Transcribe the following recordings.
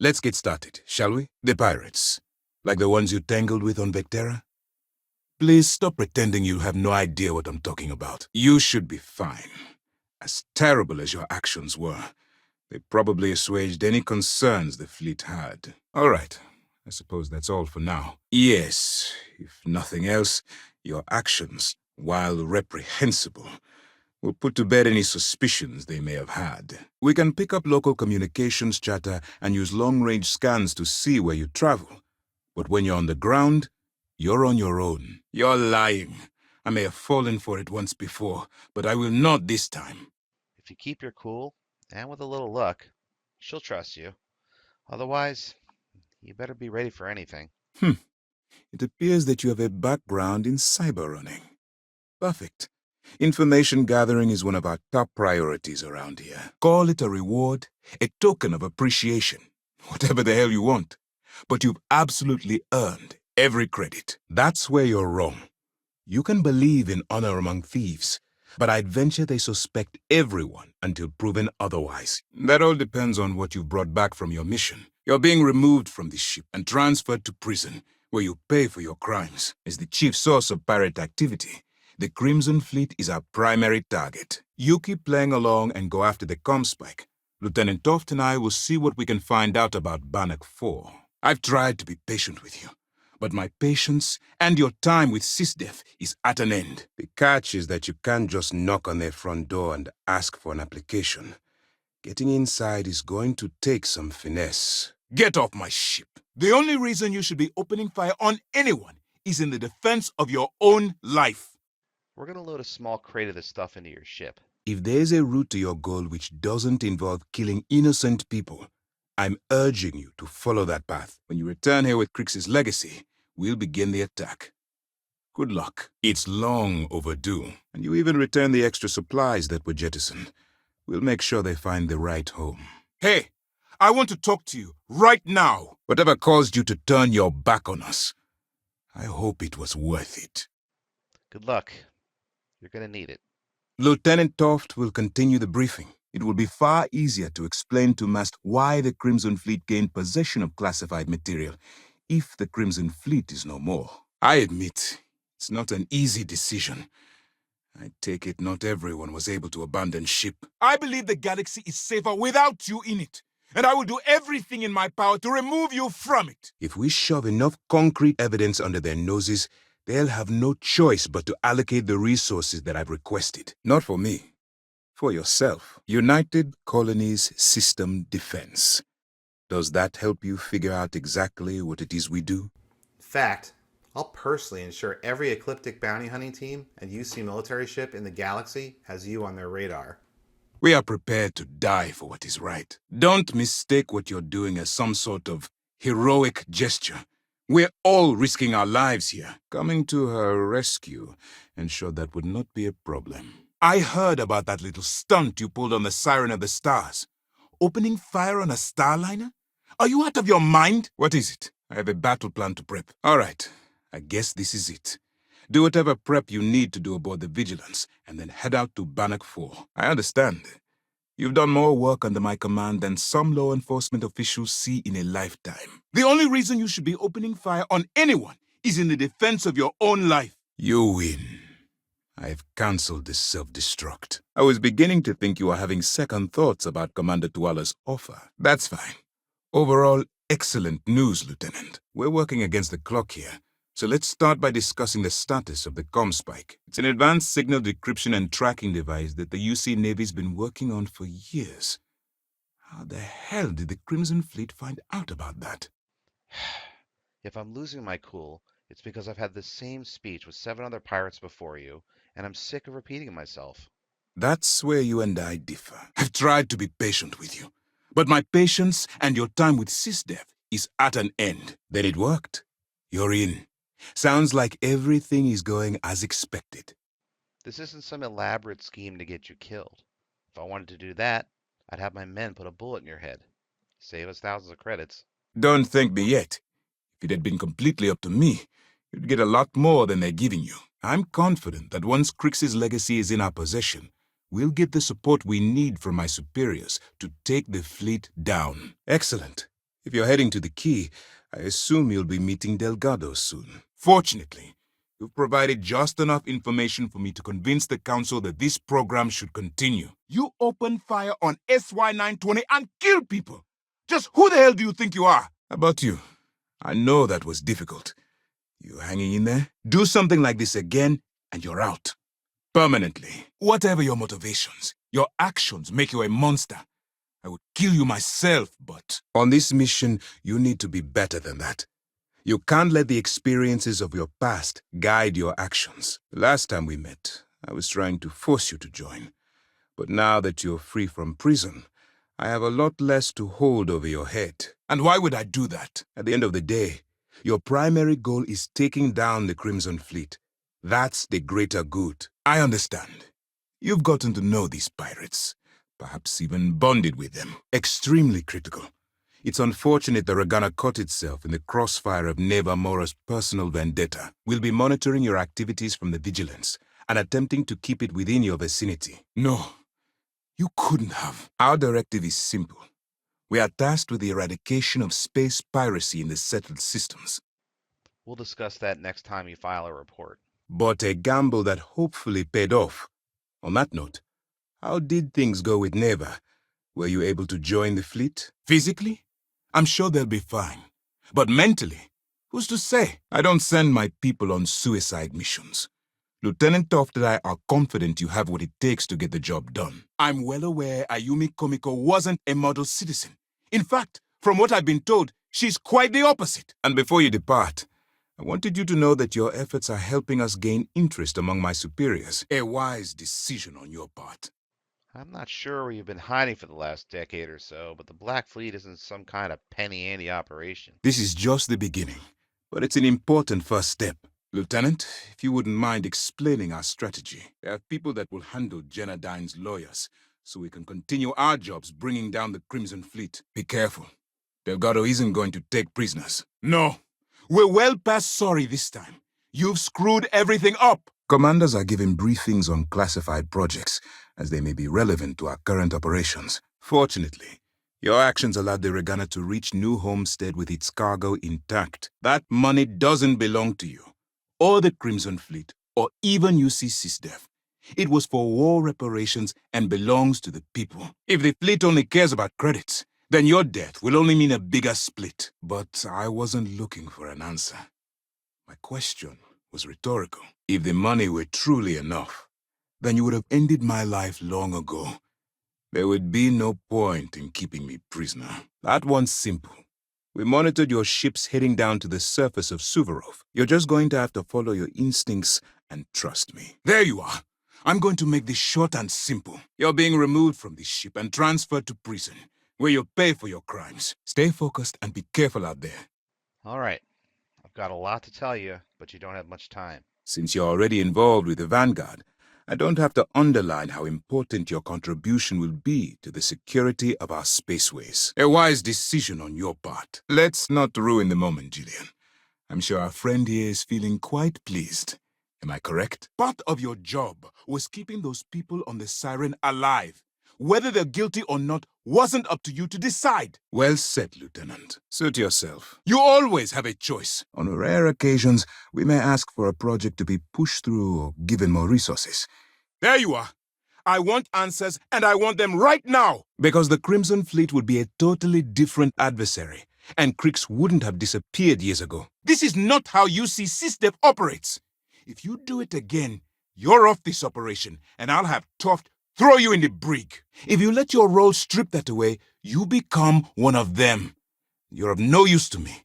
Let's get started, shall we? The pirates. Like the ones you tangled with on Vectera? Please stop pretending you have no idea what I'm talking about. You should be fine. As terrible as your actions were, they probably assuaged any concerns the fleet had. All right, I suppose that's all for now. Yes, if nothing else, your actions, while reprehensible, will put to bed any suspicions they may have had. We can pick up local communications chatter and use long-range scans to see where you travel. But when you're on the ground, you're on your own. You're lying. I may have fallen for it once before, but I will not this time. If you keep your cool, and with a little luck, she'll trust you. Otherwise, you better be ready for anything. It appears that you have a background in cyber running. Perfect. Information gathering is one of our top priorities around here. Call it a reward, a token of appreciation, whatever the hell you want. But you've absolutely earned every credit. That's where you're wrong. You can believe in honor among thieves, but I'd venture they suspect everyone until proven otherwise. That all depends on what you've brought back from your mission. You're being removed from the ship and transferred to prison, where you pay for your crimes. As the chief source of pirate activity, the Crimson Fleet is our primary target. You keep playing along and go after the Comspike. Lieutenant Toft and I will see what we can find out about Bannock 4. I've tried to be patient with you, but my patience and your time with SysDef is at an end. The catch is that you can't just knock on their front door and ask for an application. Getting inside is going to take some finesse. Get off my ship. The only reason you should be opening fire on anyone is in the defense of your own life. We're going to load a small crate of this stuff into your ship. If there's a route to your goal which doesn't involve killing innocent people, I'm urging you to follow that path. When you return here with Crix's legacy, we'll begin the attack. Good luck. It's long overdue, and you even return the extra supplies that were jettisoned. We'll make sure they find the right home. Hey, I want to talk to you right now. Whatever caused you to turn your back on us, I hope it was worth it. Good luck. You're going to need it. Lieutenant Toft will continue the briefing. It will be far easier to explain to Mast why the Crimson Fleet gained possession of classified material if the Crimson Fleet is no more. I admit, it's not an easy decision. I take it not everyone was able to abandon ship. I believe the galaxy is safer without you in it, and I will do everything in my power to remove you from it. If we shove enough concrete evidence under their noses, they'll have no choice but to allocate the resources that I've requested. Not for me. For yourself. United Colonies System Defense. Does that help you figure out exactly what it is we do? Fact, I'll personally ensure every ecliptic bounty hunting team and UC military ship in the galaxy has you on their radar. We are prepared to die for what is right. Don't mistake what you're doing as some sort of heroic gesture. We're all risking our lives here. Coming to her rescue ensured that would not be a problem. I heard about that little stunt you pulled on the Siren of the Stars. Opening fire on a Starliner? Are you out of your mind? What is it? I have a battle plan to prep. All right, I guess this is it. Do whatever prep you need to do aboard the Vigilance, and then head out to Bannock 4. I understand. You've done more work under my command than some law enforcement officials see in a lifetime. The only reason you should be opening fire on anyone is in the defense of your own life. You win. I've cancelled this self-destruct. I was beginning to think you were having second thoughts about Commander Tuala's offer. That's fine. Overall, excellent news, Lieutenant. We're working against the clock here. So let's start by discussing the status of the Comspike. It's an advanced signal decryption and tracking device that the UC Navy's been working on for years. How the hell did the Crimson Fleet find out about that? If I'm losing my cool, it's because I've had the same speech with 7 other pirates before you, and I'm sick of repeating myself. That's where you and I differ. I've tried to be patient with you, but my patience and your time with SysDef is at an end. Then it worked. You're in. Sounds like everything is going as expected. This isn't some elaborate scheme to get you killed. If I wanted to do that, I'd have my men put a bullet in your head. Save us thousands of credits. Don't thank me yet. If it had been completely up to me, you'd get a lot more than they're giving you. I'm confident that once Crix's legacy is in our possession, we'll get the support we need from my superiors to take the fleet down. Excellent. If you're heading to the Key, I assume you'll be meeting Delgado soon. Fortunately, you've provided just enough information for me to convince the Council that this program should continue. You opened fire on SY-920 and killed people! Just who the hell do you think you are? How about you? I know that was difficult. You hanging in there? Do something like this again, and you're out. Permanently. Whatever your motivations, your actions make you a monster. I would kill you myself, but on this mission, you need to be better than that. You can't let the experiences of your past guide your actions. The last time we met, I was trying to force you to join. But now that you're free from prison, I have a lot less to hold over your head. And why would I do that? At the end of the day, your primary goal is taking down the Crimson Fleet. That's the greater good. I understand. You've gotten to know these pirates, perhaps even bonded with them. Extremely critical. It's unfortunate the Regana caught itself in the crossfire of Neva Mora's personal vendetta. We'll be monitoring your activities from the Vigilance and attempting to keep it within your vicinity. No, you couldn't have. Our directive is simple. We are tasked with the eradication of space piracy in the settled systems. We'll discuss that next time you file a report. But a gamble that hopefully paid off. On that note, how did things go with Neva? Were you able to join the fleet? Physically? I'm sure they'll be fine. But mentally? Who's to say? I don't send my people on suicide missions. Lieutenant Toft and I are confident you have what it takes to get the job done. I'm well aware Ayumi Komiko wasn't a model citizen. In fact, from what I've been told, she's quite the opposite. And before you depart, I wanted you to know that your efforts are helping us gain interest among my superiors. A wise decision on your part. I'm not sure where you've been hiding for the last decade or so, but the Black Fleet isn't some kind of penny-ante operation. This is just the beginning, but it's an important first step. Lieutenant, if you wouldn't mind explaining our strategy. There are people that will handle Jenadine's lawyers, so we can continue our jobs bringing down the Crimson Fleet. Be careful. Delgado isn't going to take prisoners. No. We're well past sorry this time. You've screwed everything up. Commanders are given briefings on classified projects, as they may be relevant to our current operations. Fortunately, your actions allowed the Regana to reach New Homestead with its cargo intact. That money doesn't belong to you, or the Crimson Fleet, or even UC SysDef. It was for war reparations and belongs to the people. If the fleet only cares about credits, then your death will only mean a bigger split. But I wasn't looking for an answer. My question was rhetorical. If the money were truly enough, then you would have ended my life long ago. There would be no point in keeping me prisoner. That one's simple. We monitored your ships heading down to the surface of Suvorov. You're just going to have to follow your instincts and trust me. There you are. I'm going to make this short and simple. You're being removed from this ship and transferred to prison, where you'll pay for your crimes. Stay focused and be careful out there. All right. I've got a lot to tell you, but you don't have much time. Since you're already involved with the Vanguard, I don't have to underline how important your contribution will be to the security of our spaceways. A wise decision on your part. Let's not ruin the moment, Gillian. I'm sure our friend here is feeling quite pleased. Am I correct? Part of your job was keeping those people on the Siren alive. Whether they're guilty or not wasn't up to you to decide. Well said, Lieutenant. Suit yourself. You always have a choice. On rare occasions, we may ask for a project to be pushed through or given more resources. There you are. I want answers, and I want them right now. Because the Crimson Fleet would be a totally different adversary, and Kriegs wouldn't have disappeared years ago. This is not how UC SysDef operates. If you do it again, you're off this operation, and I'll have Toft throw you in the brig. If you let your role strip that away, you become one of them. You're of no use to me.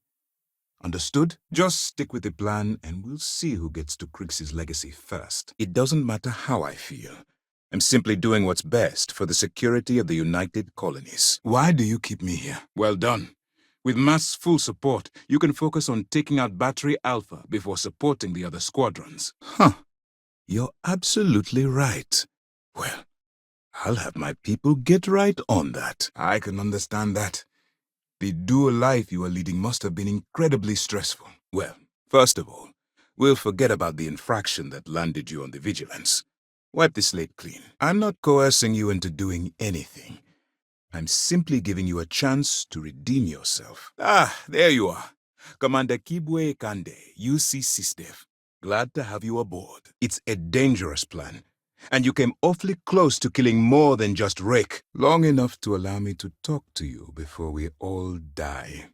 Understood? Just stick with the plan, and we'll see who gets to Kriegs' legacy first. It doesn't matter how I feel. I'm simply doing what's best for the security of the United Colonies. Why do you keep me here? Well done. With Mass's full support, you can focus on taking out Battery Alpha before supporting the other squadrons. Huh. You're absolutely right. Well, I'll have my people get right on that. I can understand that. The dual life you are leading must have been incredibly stressful. Well, first of all, we'll forget about the infraction that landed you on the Vigilance. Wipe the slate clean. I'm not coercing you into doing anything. I'm simply giving you a chance to redeem yourself. Ah, there you are. Commander Kibwe Ikande, UC SysDev. Glad to have you aboard. It's a dangerous plan, and you came awfully close to killing more than just Rick. Long enough to allow me to talk to you before we all die.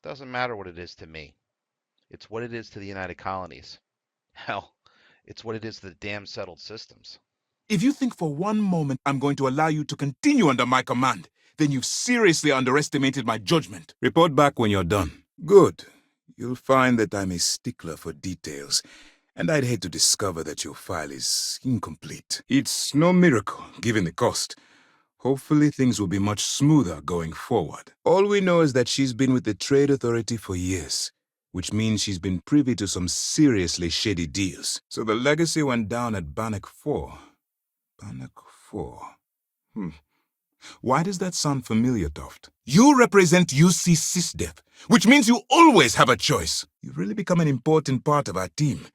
Doesn't matter what it is to me. It's what it is to the United Colonies. Hell, it's what it is to the damn settled systems. If you think for one moment I'm going to allow you to continue under my command, then you've seriously underestimated my judgment. Report back when you're done. Good. You'll find that I'm a stickler for details, and I'd hate to discover that your file is incomplete. It's no miracle, given the cost. Hopefully things will be much smoother going forward. All we know is that she's been with the Trade Authority for years, which means she's been privy to some seriously shady deals. So the legacy went down at Bannock 4. Bannock 4. Why does that sound familiar, Toft? You represent UC SysDev, which means you always have a choice. You've really become an important part of our team.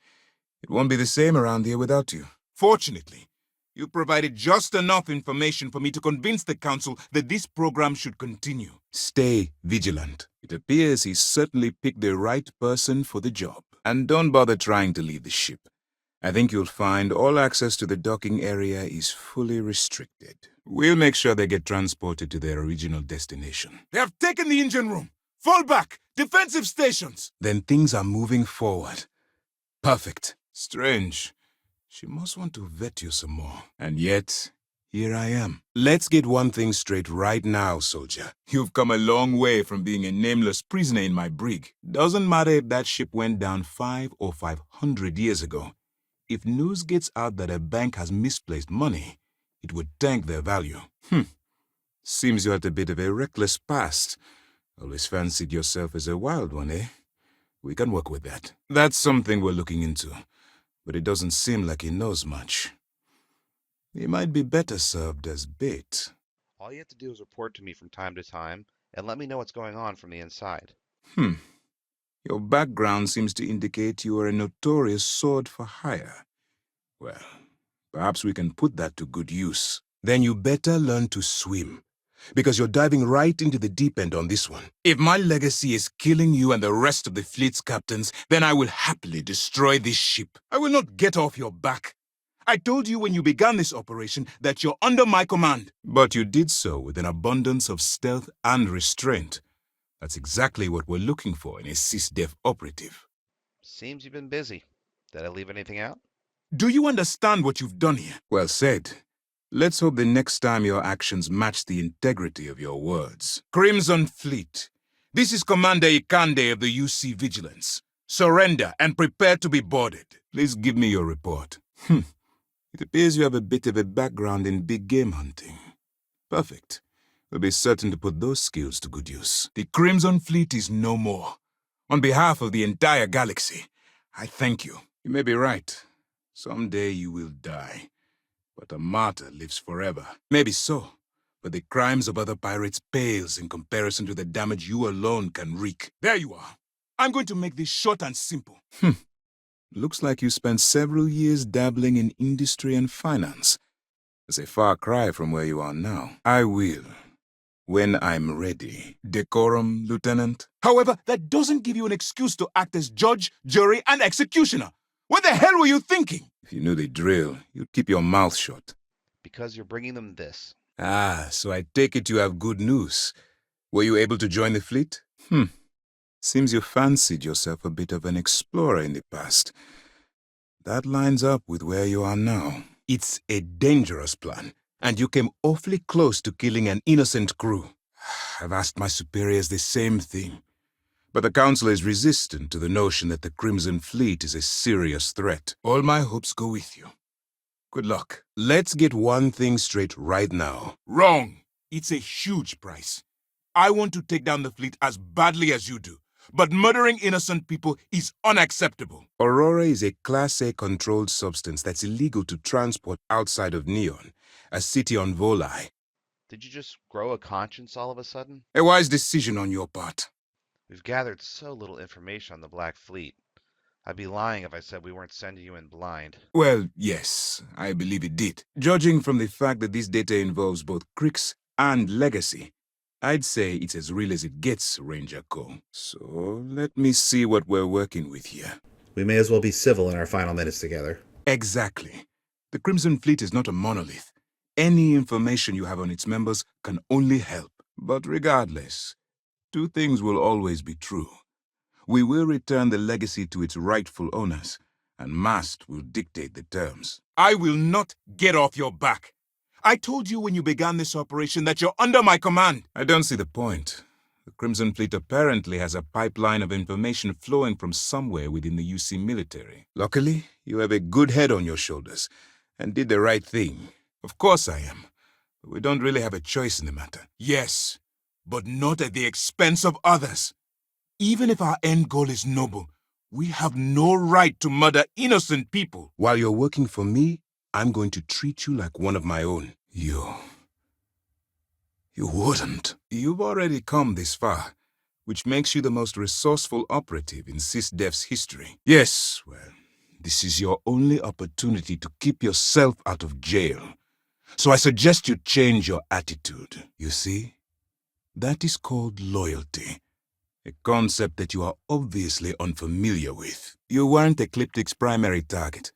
It won't be the same around here without you. Fortunately, you provided just enough information for me to convince the Council that this program should continue. Stay vigilant. It appears he's certainly picked the right person for the job. And don't bother trying to leave the ship. I think you'll find all access to the docking area is fully restricted. We'll make sure they get transported to their original destination. They have taken the engine room! Fall back! Defensive stations! Then things are moving forward. Perfect. Strange. She must want to vet you some more. And yet, here I am. Let's get one thing straight right now, soldier. You've come a long way from being a nameless prisoner in my brig. Doesn't matter if that ship went down 5 or 500 years ago. If news gets out that a bank has misplaced money, it would tank their value. Seems you had a bit of a reckless past. Always fancied yourself as a wild one, eh? We can work with that. That's something we're looking into, but it doesn't seem like he knows much. He might be better served as bait. All you have to do is report to me from time to time and let me know what's going on from the inside. Your background seems to indicate you are a notorious sword for hire. Well, perhaps we can put that to good use. Then you better learn to swim, because you're diving right into the deep end on this one. If my legacy is killing you and the rest of the fleet's captains, then I will happily destroy this ship. I will not get off your back. I told you when you began this operation that you're under my command. But you did so with an abundance of stealth and restraint. That's exactly what we're looking for in a SysDev operative. Seems you've been busy. Did I leave anything out? Do you understand what you've done here? Well said. Let's hope the next time your actions match the integrity of your words. Crimson Fleet, this is Commander Ikande of the UC Vigilance. Surrender and prepare to be boarded. Please give me your report. It appears you have a bit of a background in big game hunting. Perfect. We'll be certain to put those skills to good use. The Crimson Fleet is no more. On behalf of the entire galaxy, I thank you. You may be right. Someday you will die. But a martyr lives forever. Maybe so, but the crimes of other pirates pales in comparison to the damage you alone can wreak. There you are. I'm going to make this short and simple. Looks like you spent several years dabbling in industry and finance. That's a far cry from where you are now. I will. When I'm ready. Decorum, Lieutenant. However, that doesn't give you an excuse to act as judge, jury, and executioner. What the hell were you thinking? If you knew the drill, you'd keep your mouth shut. Because you're bringing them this. Ah, so I take it you have good news. Were you able to join the fleet? Seems you fancied yourself a bit of an explorer in the past. That lines up with where you are now. It's a dangerous plan, and you came awfully close to killing an innocent crew. I've asked my superiors the same thing. But the Council is resistant to the notion that the Crimson Fleet is a serious threat. All my hopes go with you. Good luck. Let's get one thing straight right now. Wrong! It's a huge price. I want to take down the fleet as badly as you do. But murdering innocent people is unacceptable. Aurora is a Class A controlled substance that's illegal to transport outside of Neon, a city on Volai. Did you just grow a conscience all of a sudden? A wise decision on your part. We've gathered so little information on the Black Fleet. I'd be lying if I said we weren't sending you in blind. Well, yes, I believe it did. Judging from the fact that this data involves both Krix and legacy. I'd say it's as real as it gets, Ranger Cole. So let me see what we're working with here. We may as well be civil in our final minutes together. Exactly. The Crimson Fleet is not a monolith. Any information you have on its members can only help. But regardless, two things will always be true. We will return the legacy to its rightful owners, and Mast will dictate the terms. I will not get off your back. I told you when you began this operation that you're under my command. I don't see the point. The Crimson Fleet apparently has a pipeline of information flowing from somewhere within the UC military. Luckily, you have a good head on your shoulders and did the right thing. Of course I am, but we don't really have a choice in the matter. Yes, but not at the expense of others. Even if our end goal is noble, we have no right to murder innocent people. While you're working for me, I'm going to treat you like one of my own. You wouldn't. You've already come this far, which makes you the most resourceful operative in SysDef's history. Yes, well, this is your only opportunity to keep yourself out of jail. So I suggest you change your attitude. You see, that is called loyalty. A concept that you are obviously unfamiliar with. You weren't Ecliptic's primary target.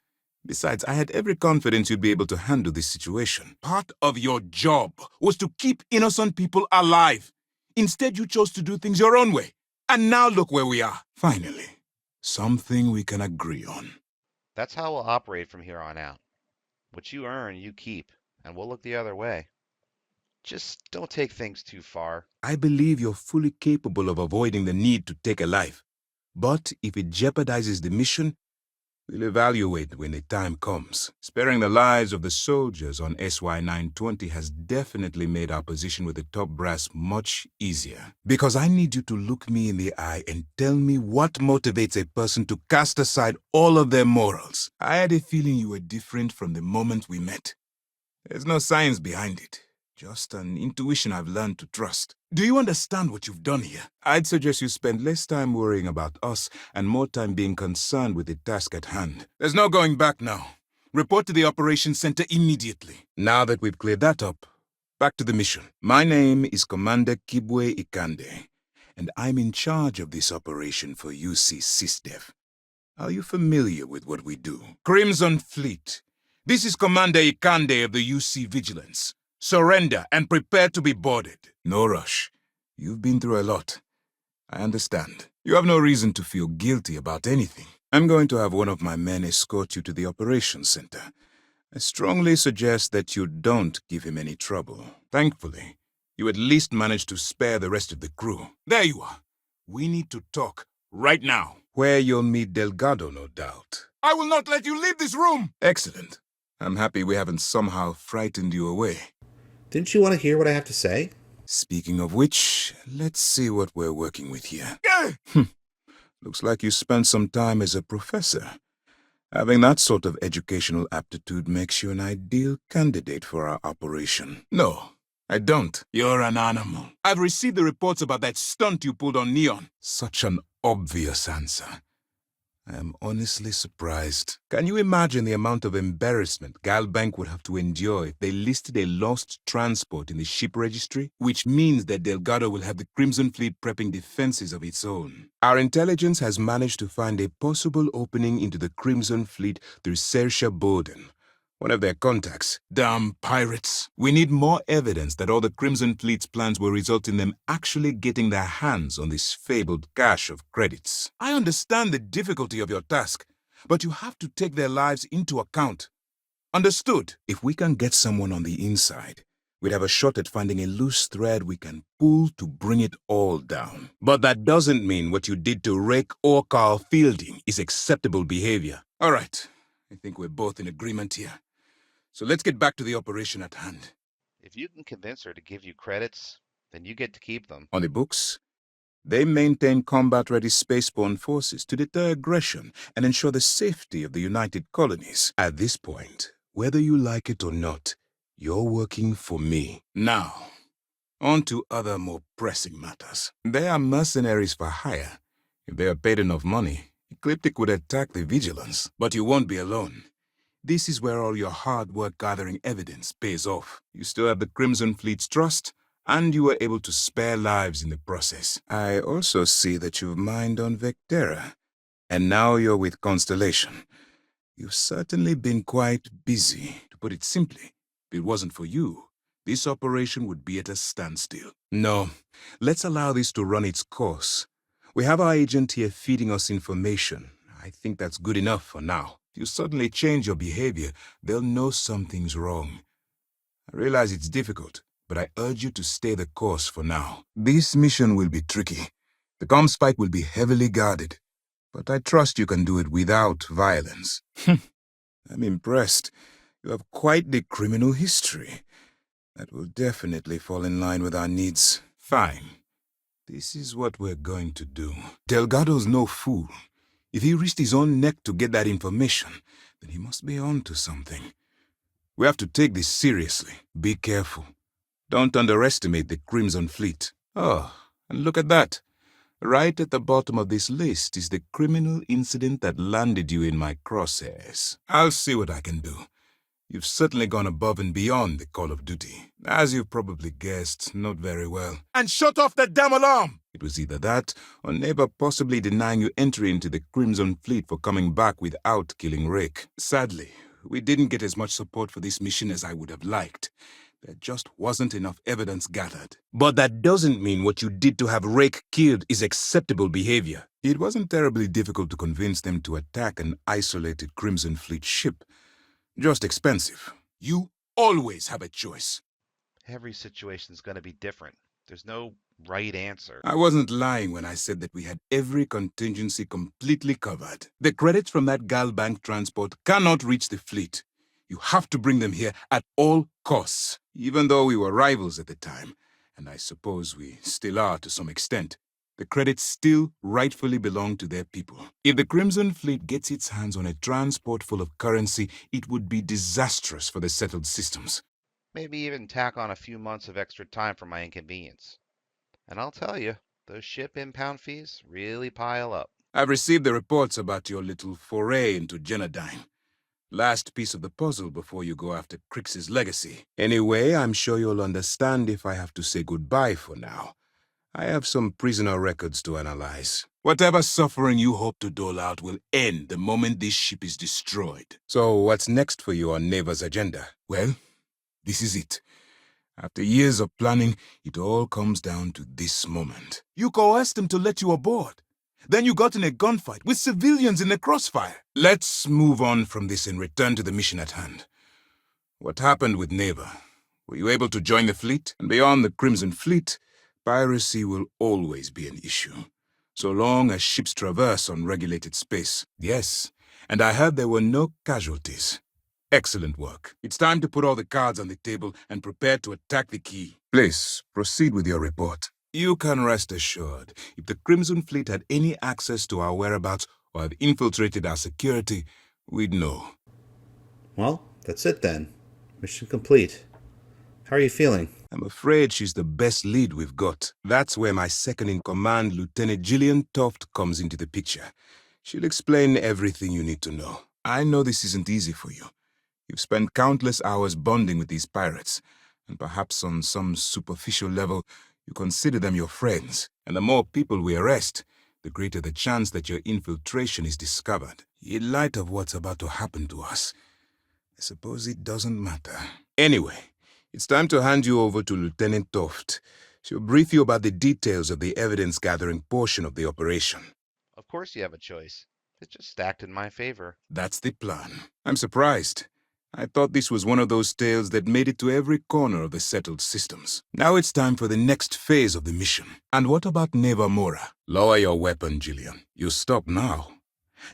Besides, I had every confidence you'd be able to handle this situation. Part of your job was to keep innocent people alive. Instead, you chose to do things your own way. And now look where we are. Finally, something we can agree on. That's how we'll operate from here on out. What you earn, you keep, and we'll look the other way. Just don't take things too far. I believe you're fully capable of avoiding the need to take a life. But if it jeopardizes the mission, we'll evaluate when the time comes. Sparing the lives of the soldiers on SY-920 has definitely made our position with the top brass much easier. Because I need you to look me in the eye and tell me what motivates a person to cast aside all of their morals. I had a feeling you were different from the moment we met. There's no science behind it. Just an intuition I've learned to trust. Do you understand what you've done here? I'd suggest you spend less time worrying about us and more time being concerned with the task at hand. There's no going back now. Report to the operations center immediately. Now that we've cleared that up, back to the mission. My name is Commander Kibwe Ikande, and I'm in charge of this operation for UC SysDef. Are you familiar with what we do? Crimson Fleet. This is Commander Ikande of the UC Vigilance. Surrender and prepare to be boarded. No rush. You've been through a lot. I understand. You have no reason to feel guilty about anything. I'm going to have one of my men escort you to the operations center. I strongly suggest that you don't give him any trouble. Thankfully, you at least managed to spare the rest of the crew. There you are. We need to talk right now. Where you'll meet Delgado, no doubt. I will not let you leave this room! Excellent. I'm happy we haven't somehow frightened you away. Didn't you want to hear what I have to say? Speaking of which, let's see what we're working with here. Looks like you spent some time as a professor. Having that sort of educational aptitude makes you an ideal candidate for our operation. No, I don't. You're an animal. I've received the reports about that stunt you pulled on Neon. Such an obvious answer. I am honestly surprised. Can you imagine the amount of embarrassment Galbank would have to endure if they listed a lost transport in the ship registry? Which means that Delgado will have the Crimson Fleet prepping defenses of its own. Our intelligence has managed to find a possible opening into the Crimson Fleet through Saoirse Bowden, one of their contacts. Damn pirates. We need more evidence that all the Crimson Fleet's plans will result in them actually getting their hands on this fabled cache of credits. I understand the difficulty of your task, but you have to take their lives into account. Understood? If we can get someone on the inside, we'd have a shot at finding a loose thread we can pull to bring it all down. But that doesn't mean what you did to Rick or Carl Fielding is acceptable behavior. All right. I think we're both in agreement here. So let's get back to the operation at hand. If you can convince her to give you credits, then you get to keep them. On the books, they maintain combat-ready spaceborne forces to deter aggression and ensure the safety of the United Colonies. At this point, whether you like it or not, you're working for me. Now, on to other more pressing matters. They are mercenaries for hire. If they are paid enough money, Ecliptic would attack the Vigilance. But you won't be alone. This is where all your hard work gathering evidence pays off. You still have the Crimson Fleet's trust, and you were able to spare lives in the process. I also see that you've mined on Vectera, and now you're with Constellation. You've certainly been quite busy. To put it simply, if it wasn't for you, this operation would be at a standstill. No, let's allow this to run its course. We have our agent here feeding us information. I think that's good enough for now. If you suddenly change your behavior, they'll know something's wrong. I realize it's difficult, but I urge you to stay the course for now. This mission will be tricky. The comms spike will be heavily guarded, but I trust you can do it without violence. I'm impressed. You have quite the criminal history. That will definitely fall in line with our needs. Fine. This is what we're going to do. Delgado's no fool. If he risked his own neck to get that information, then he must be on to something. We have to take this seriously. Be careful. Don't underestimate the Crimson Fleet. Oh, and look at that. Right at the bottom of this list is the criminal incident that landed you in my crosshairs. I'll see what I can do. You've certainly gone above and beyond the call of duty. As you've probably guessed, not very well. And shut off the damn alarm! It was either that, or Neighbor possibly denying you entry into the Crimson Fleet for coming back without killing Rick. Sadly, we didn't get as much support for this mission as I would have liked. There just wasn't enough evidence gathered. But that doesn't mean what you did to have Rick killed is acceptable behavior. It wasn't terribly difficult to convince them to attack an isolated Crimson Fleet ship. Just expensive. You always have a choice. Every situation's gonna be different. There's no right answer. I wasn't lying when I said that we had every contingency completely covered. The credits from that Galbank transport cannot reach the fleet. You have to bring them here at all costs, even though we were rivals at the time, and I suppose we still are to some extent. The credits still rightfully belong to their people. If the Crimson Fleet gets its hands on a transport full of currency, it would be disastrous for the settled systems. Maybe even tack on a few months of extra time for my inconvenience. And I'll tell you, those ship impound fees really pile up. I've received the reports about your little foray into Genodyne. Last piece of the puzzle before you go after Crix's legacy. Anyway, I'm sure you'll understand if I have to say goodbye for now. I have some prisoner records to analyze. Whatever suffering you hope to dole out will end the moment this ship is destroyed. So what's next for you on Neva's agenda? Well, this is it. After years of planning, it all comes down to this moment. You coerced him to let you aboard. Then you got in a gunfight with civilians in the crossfire. Let's move on from this and return to the mission at hand. What happened with Neva? Were you able to join the fleet? And beyond the Crimson Fleet, piracy will always be an issue, so long as ships traverse unregulated space. Yes, and I heard there were no casualties. Excellent work. It's time to put all the cards on the table and prepare to attack the key. Please, proceed with your report. You can rest assured, if the Crimson Fleet had any access to our whereabouts or have infiltrated our security, we'd know. Well, that's it then. Mission complete. How are you feeling? I'm afraid she's the best lead we've got. That's where my second-in-command, Lieutenant Gillian Toft, comes into the picture. She'll explain everything you need to know. I know this isn't easy for you. You've spent countless hours bonding with these pirates, and perhaps on some superficial level, you consider them your friends. And the more people we arrest, the greater the chance that your infiltration is discovered. In light of what's about to happen to us, I suppose it doesn't matter. Anyway, it's time to hand you over to Lieutenant Toft. She'll brief you about the details of the evidence-gathering portion of the operation. Of course you have a choice. It's just stacked in my favor. That's the plan. I'm surprised. I thought this was one of those tales that made it to every corner of the settled systems. Now it's time for the next phase of the mission. And what about Neva Mora? Lower your weapon, Gillian. You stop now.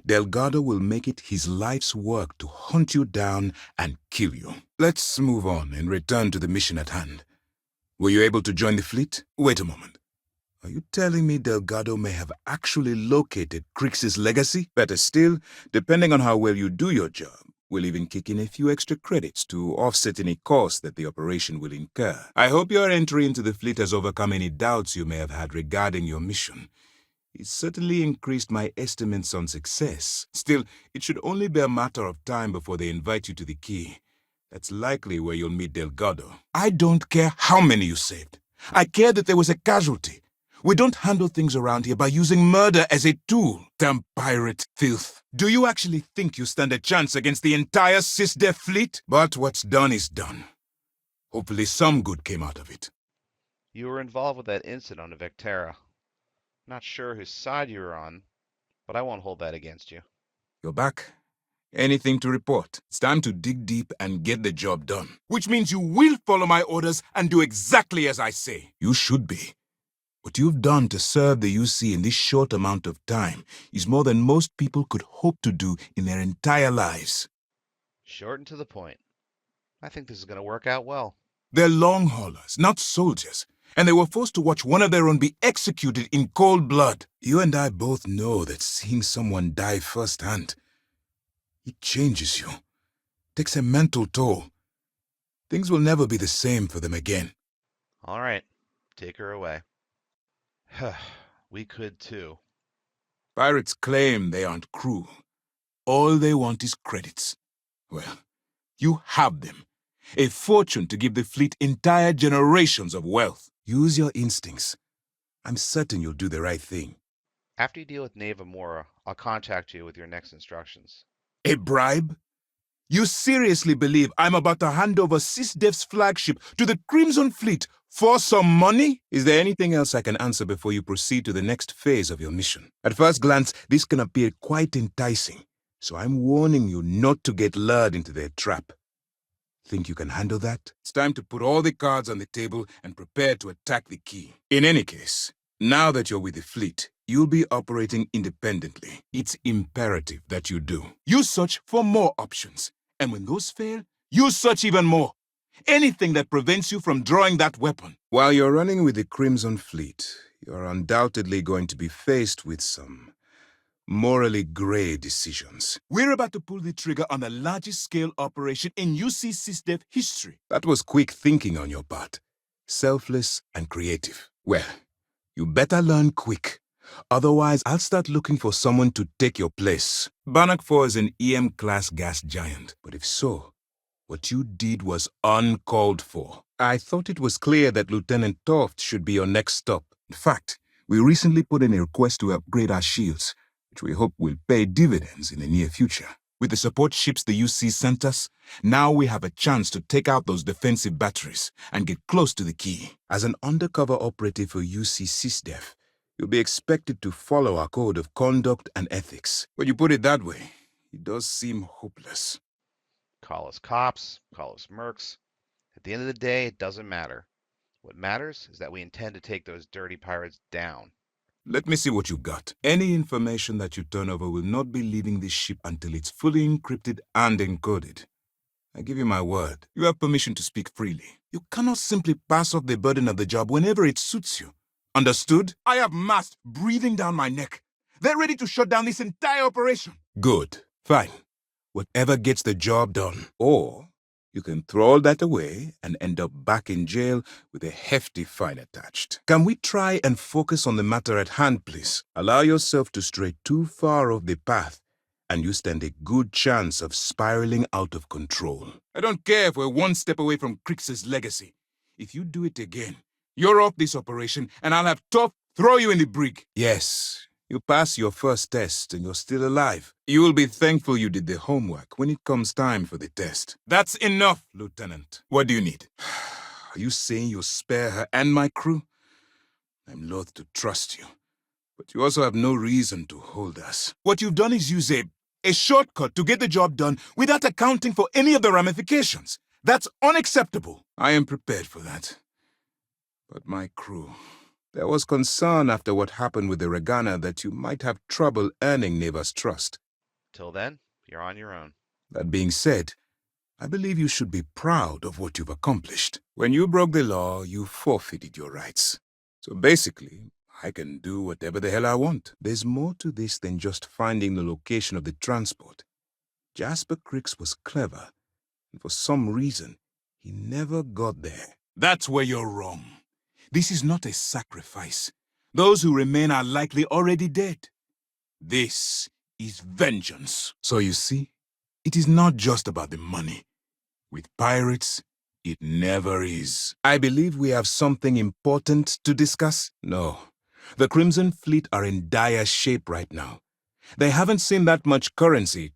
Delgado will make it his life's work to hunt you down and kill you. Let's move on and return to the mission at hand. Were you able to join the fleet? Wait a moment. Are you telling me Delgado may have actually located Crix's legacy? Better still, depending on how well you do your job, we'll even kick in a few extra credits to offset any cost that the operation will incur. I hope your entry into the fleet has overcome any doubts you may have had regarding your mission. It certainly increased my estimates on success. Still, it should only be a matter of time before they invite you to the key. That's likely where you'll meet Delgado. I don't care how many you saved. I care that there was a casualty. We don't handle things around here by using murder as a tool. Damn pirate filth. Do you actually think you stand a chance against the entire SysDef fleet? But what's done is done. Hopefully some good came out of it. You were involved with that incident on Vectera. Not sure whose side you were on, but I won't hold that against you. You're back. Anything to report? It's time to dig deep and get the job done. Which means you will follow my orders and do exactly as I say. You should be. What you've done to serve the UC in this short amount of time is more than most people could hope to do in their entire lives. Short and to the point. I think this is going to work out well. They're long haulers, not soldiers, and they were forced to watch one of their own be executed in cold blood. You and I both know that seeing someone die firsthand, it changes you, takes a mental toll. Things will never be the same for them again. All right, take her away. We could too. Pirates claim they aren't cruel. All they want is credits. Well, you have them. A fortune to give the fleet entire generations of wealth. Use your instincts. I'm certain you'll do the right thing. After you deal with Neva Mora, I'll contact you with your next instructions. A bribe? You seriously believe I'm about to hand over SysDef's flagship to the Crimson Fleet for some money? Is there anything else I can answer before you proceed to the next phase of your mission? At first glance, this can appear quite enticing, so I'm warning you not to get lured into their trap. Think you can handle that? It's time to put all the cards on the table and prepare to attack the key. In any case, now that you're with the fleet, you'll be operating independently. It's imperative that you do. You search for more options. And when those fail, you search even more. Anything that prevents you from drawing that weapon. While you're running with the Crimson Fleet, you're undoubtedly going to be faced with some morally gray decisions. We're about to pull the trigger on the largest scale operation in UC SysDef history. That was quick thinking on your part. Selfless and creative. Well, you better learn quick. Otherwise, I'll start looking for someone to take your place. Bannock 4 is an EM-class gas giant. But if so, what you did was uncalled for. I thought it was clear that Lieutenant Toft should be your next stop. In fact, we recently put in a request to upgrade our shields, which we hope will pay dividends in the near future. With the support ships the UC sent us, now we have a chance to take out those defensive batteries and get close to the key. As an undercover operative for UC SysDef, you'll be expected to follow our code of conduct and ethics. When you put it that way, it does seem hopeless. Call us cops, call us mercs. At the end of the day, it doesn't matter. What matters is that we intend to take those dirty pirates down. Let me see what you got. Any information that you turn over will not be leaving this ship until it's fully encrypted and encoded. I give you my word. You have permission to speak freely. You cannot simply pass off the burden of the job whenever it suits you. Understood? I have mass breathing down my neck. They're ready to shut down this entire operation. Good. Fine. Whatever gets the job done. Or you can throw all that away and end up back in jail with a hefty fine attached. Can we try and focus on the matter at hand, please? Allow yourself to stray too far off the path, and you stand a good chance of spiraling out of control. I don't care if we're one step away from Crix's legacy. If you do it again, you're off this operation, and I'll have Tough throw you in the brig. Yes. You pass your first test and you're still alive. You will be thankful you did the homework when it comes time for the test. That's enough, Lieutenant. What do you need? Are you saying you'll spare her and my crew? I'm loath to trust you, but you also have no reason to hold us. What you've done is use a shortcut to get the job done without accounting for any of the ramifications. That's unacceptable. I am prepared for that. But my crew... There was concern after what happened with the Regana that you might have trouble earning Neva's trust. Till then, you're on your own. That being said, I believe you should be proud of what you've accomplished. When you broke the law, you forfeited your rights. So basically, I can do whatever the hell I want. There's more to this than just finding the location of the transport. Jasper Crix was clever, and for some reason, he never got there. That's where you're wrong. This is not a sacrifice. Those who remain are likely already dead. This is vengeance. So you see, it is not just about the money. With pirates, it never is. I believe we have something important to discuss. No. The Crimson Fleet are in dire shape right now. They haven't seen that much currency,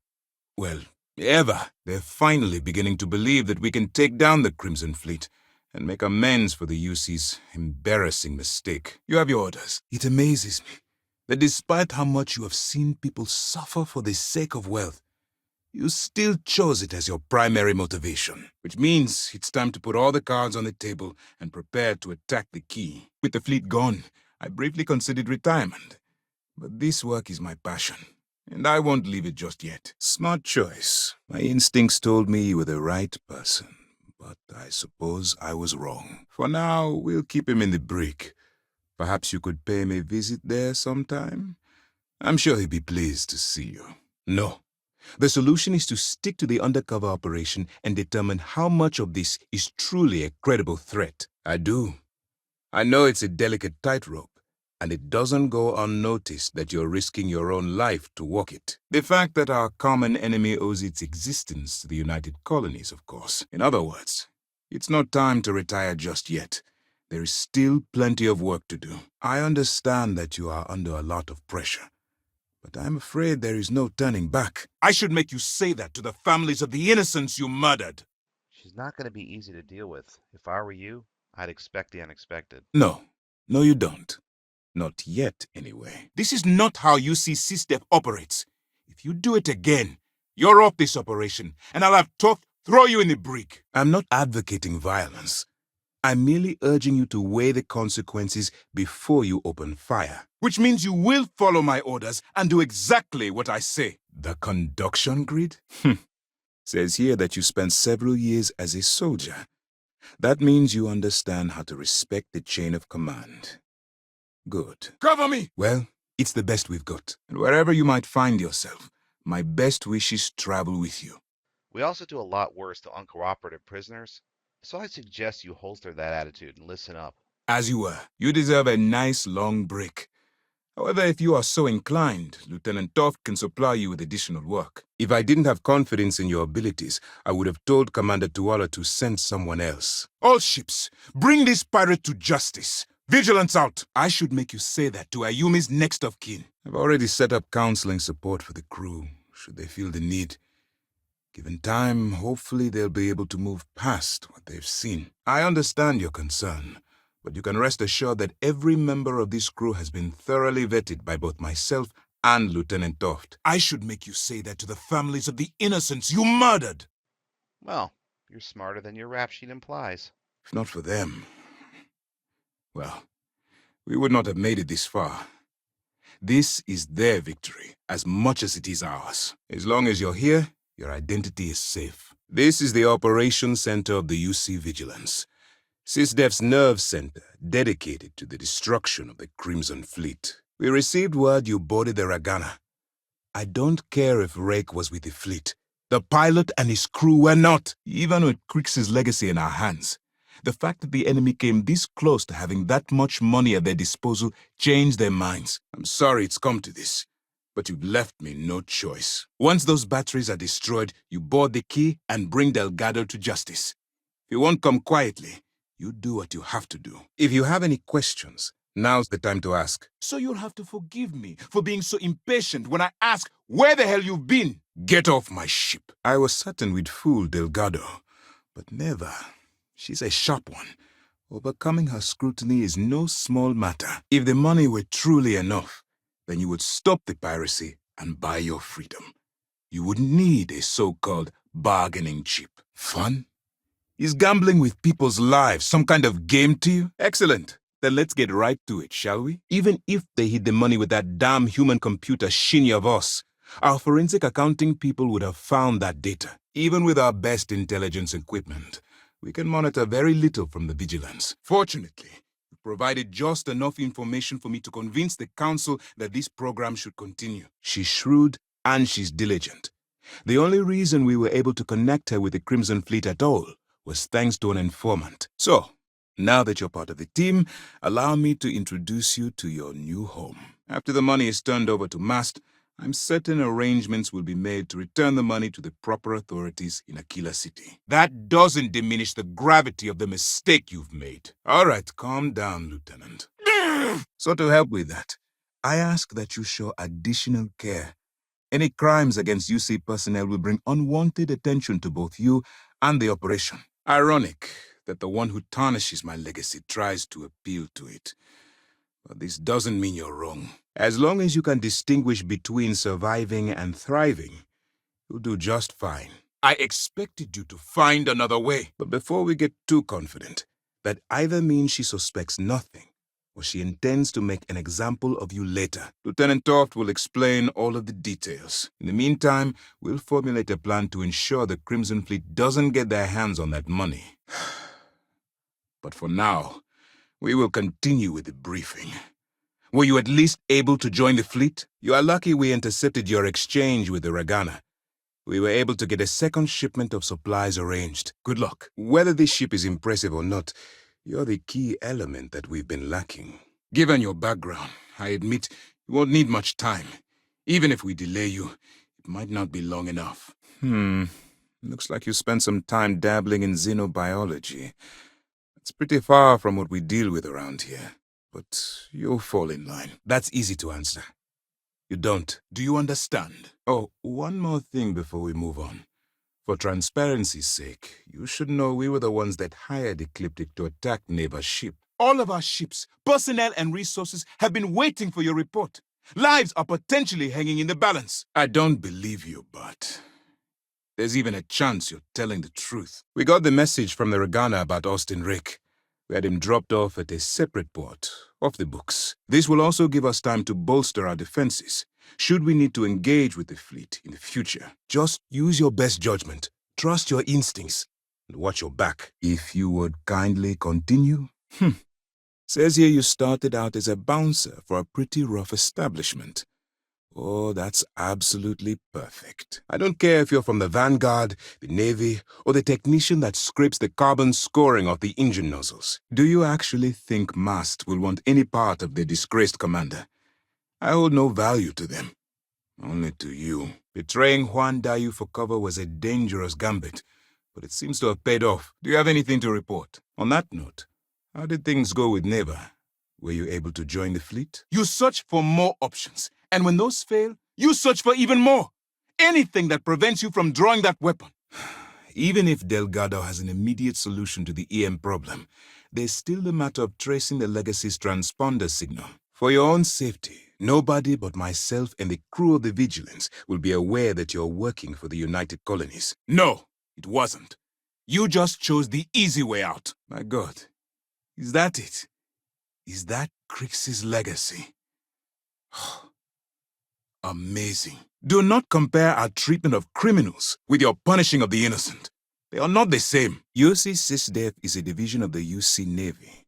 well, ever. They're finally beginning to believe that we can take down the Crimson Fleet and make amends for the UC's embarrassing mistake. You have your orders. It amazes me that despite how much you have seen people suffer for the sake of wealth, you still chose it as your primary motivation, which means it's time to put all the cards on the table and prepare to attack the key. With the fleet gone, I briefly considered retirement. But this work is my passion, and I won't leave it just yet. Smart choice. My instincts told me you were the right person, but I suppose I was wrong. For now, we'll keep him in the brig. Perhaps you could pay him a visit there sometime? I'm sure he'd be pleased to see you. No. The solution is to stick to the undercover operation and determine how much of this is truly a credible threat. I do. I know it's a delicate tightrope, and it doesn't go unnoticed that you're risking your own life to walk it. The fact that our common enemy owes its existence to the United Colonies, of course. In other words, it's not time to retire just yet. There is still plenty of work to do. I understand that you are under a lot of pressure, but I'm afraid there is no turning back. I should make you say that to the families of the innocents you murdered. She's not going to be easy to deal with. If I were you, I'd expect the unexpected. No. No, you don't. Not yet, anyway. This is not how UC SysDef operates. If you do it again, you're off this operation, and I'll have Toth throw you in the brig. I'm not advocating violence. I'm merely urging you to weigh the consequences before you open fire. Which means you will follow my orders and do exactly what I say. The conduction grid? Says here that you spent several years as a soldier. That means you understand how to respect the chain of command. Good. Cover me! Well, it's the best we've got. And wherever you might find yourself, my best wishes travel with you. We also do a lot worse to uncooperative prisoners, so I suggest you holster that attitude and listen up. As you were, you deserve a nice long break. However, if you are so inclined, Lieutenant Toft can supply you with additional work. If I didn't have confidence in your abilities, I would have told Commander Tuwala to send someone else. All ships, bring this pirate to justice. Vigilance out! I should make you say that to Ayumi's next of kin. I've already set up counseling support for the crew, should they feel the need. Given time, hopefully they'll be able to move past what they've seen. I understand your concern, but you can rest assured that every member of this crew has been thoroughly vetted by both myself and Lieutenant Toft. I should make you say that to the families of the innocents you murdered. Well, you're smarter than your rap sheet implies. If not for them, well, we would not have made it this far. This is their victory, as much as it is ours. As long as you're here, your identity is safe. This is the operations center of the UC Vigilance. SysDef's nerve center, dedicated to the destruction of the Crimson Fleet. We received word you boarded the Ragana. I don't care if Rake was with the fleet. The pilot and his crew were not, even with Krix's legacy in our hands. The fact that the enemy came this close to having that much money at their disposal changed their minds. I'm sorry it's come to this, but you've left me no choice. Once those batteries are destroyed, you board the key and bring Delgado to justice. If you won't come quietly, you do what you have to do. If you have any questions, now's the time to ask. So you'll have to forgive me for being so impatient when I ask where the hell you've been. Get off my ship. I was certain we'd fool Delgado, but never. She's a sharp one. Overcoming her scrutiny is no small matter. If the money were truly enough, then you would stop the piracy and buy your freedom. You wouldn't need a so-called bargaining chip. Fun? Is gambling with people's lives some kind of game to you? Excellent. Then let's get right to it, shall we? Even if they hid the money with that damn human computer Shinny of us, our forensic accounting people would have found that data. Even with our best intelligence equipment, we can monitor very little from the vigilance. Fortunately, you provided just enough information for me to convince the council that this program should continue. She's shrewd and she's diligent. The only reason we were able to connect her with the Crimson Fleet at all was thanks to an informant. So, Now that you're part of the team, allow me to introduce you to your new home. After the money is turned over to Mast, I'm certain arrangements will be made to return the money to the proper authorities in Aquila City. That doesn't diminish the gravity of the mistake you've made. All right, calm down, Lieutenant. So to help with that, I ask that you show additional care. Any crimes against UC personnel will bring unwanted attention to both you and the operation. Ironic that the one who tarnishes my legacy tries to appeal to it. But this doesn't mean you're wrong. As long as you can distinguish between surviving and thriving, you'll do just fine. I expected you to find another way. But before we get too confident, that either means she suspects nothing, or she intends to make an example of you later. Lieutenant Toft will explain all of the details. In the meantime, we'll formulate a plan to ensure the Crimson Fleet doesn't get their hands on that money. But for now, we will continue with the briefing. Were you at least able to join the fleet? You are lucky we intercepted your exchange with the Ragana. We were able to get a second shipment of supplies arranged. Good luck. Whether this ship is impressive or not, you're the key element that we've been lacking. Given your background, I admit you won't need much time. Even if we delay you, it might not be long enough. Looks like you spent some time dabbling in xenobiology. It's pretty far from what we deal with around here. But you'll fall in line. That's easy to answer. You don't. Do you understand? Oh, one more thing before we move on. For transparency's sake, you should know we were the ones that hired Ecliptic to attack Neva's ship. All of our ships, personnel and resources have been waiting for your report. Lives are potentially hanging in the balance. I don't believe you, but there's even a chance you're telling the truth. We got the message from the Ragana about Austin Rick. We had him dropped off at a separate port, off the books. This will also give us time to bolster our defenses, should we need to engage with the fleet in the future. Just use your best judgment, trust your instincts, and watch your back. If you would kindly continue. Says here you started out as a bouncer for a pretty rough establishment. Oh, that's absolutely perfect. I don't care if you're from the Vanguard, the Navy, or the technician that scrapes the carbon scoring off the engine nozzles. Do you actually think Mast will want any part of their disgraced commander? I hold no value to them. Only to you. Betraying Juan Dayu for cover was a dangerous gambit, but it seems to have paid off. Do you have anything to report? On that note, how did things go with Neva? Were you able to join the fleet? You search for more options. And when those fail, you search for even more. Anything that prevents you from drawing that weapon. Even if Delgado has an immediate solution to the EM problem, there's still the matter of tracing the Legacy's transponder signal. For your own safety, nobody but myself and the crew of the Vigilance will be aware that you're working for the United Colonies. No, it wasn't. You just chose the easy way out. My God, is that it? Is that Crix's legacy? Amazing. Do not compare our treatment of criminals with your punishing of the innocent. They are not the same. UC SysDef is a division of the UC Navy.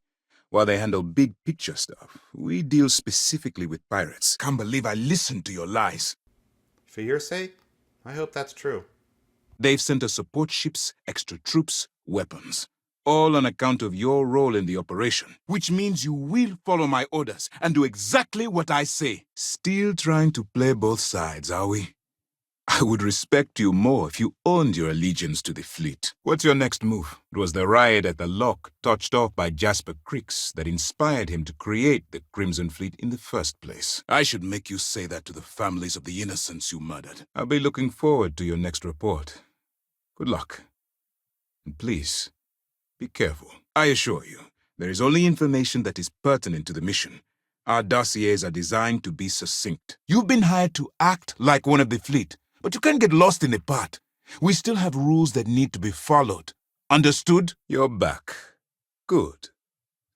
While they handle big picture stuff, we deal specifically with pirates. Can't believe I listened to your lies. For your sake, I hope that's true. They've sent us support ships, extra troops, weapons. All on account of your role in the operation. Which means you will follow my orders and do exactly what I say. Still trying to play both sides, are we? I would respect you more if you owned your allegiance to the fleet. What's your next move? It was the riot at the lock, touched off by Jasper Crix, that inspired him to create the Crimson Fleet in the first place. I should make you say that to the families of the innocents you murdered. I'll be looking forward to your next report. Good luck. And please, be careful. I assure you, there is only information that is pertinent to the mission. Our dossiers are designed to be succinct. You've been hired to act like one of the fleet, but you can't get lost in the part. We still have rules that need to be followed. Understood? You're back. Good.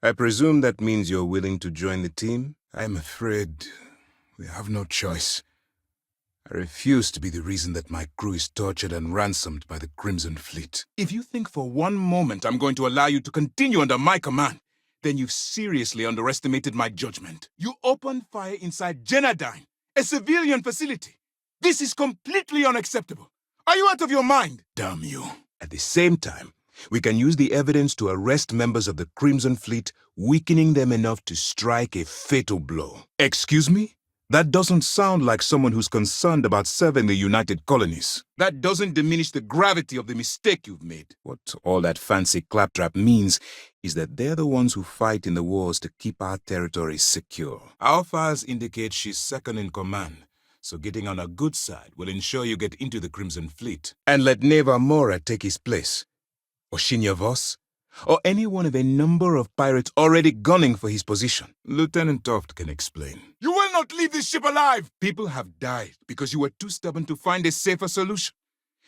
I presume that means you're willing to join the team? I'm afraid we have no choice. I refuse to be the reason that my crew is tortured and ransomed by the Crimson Fleet. If you think for one moment I'm going to allow you to continue under my command, then you've seriously underestimated my judgment. You opened fire inside Genadine, a civilian facility. This is completely unacceptable. Are you out of your mind? Damn you. At the same time, We can use the evidence to arrest members of the Crimson Fleet, weakening them enough to strike a fatal blow. Excuse me? That doesn't sound like someone who's concerned about serving the United Colonies. That doesn't diminish the gravity of the mistake you've made. What all that fancy claptrap means is that they're the ones who fight in the wars to keep our territories secure. Our files indicate she's second in command, so getting on her good side will ensure you get into the Crimson Fleet. And let Neva Mora take his place. Or Shinya Voss, or any one of a number of pirates already gunning for his position. Lieutenant Toft can explain. You will not leave this ship alive! People have died because you were too stubborn to find a safer solution.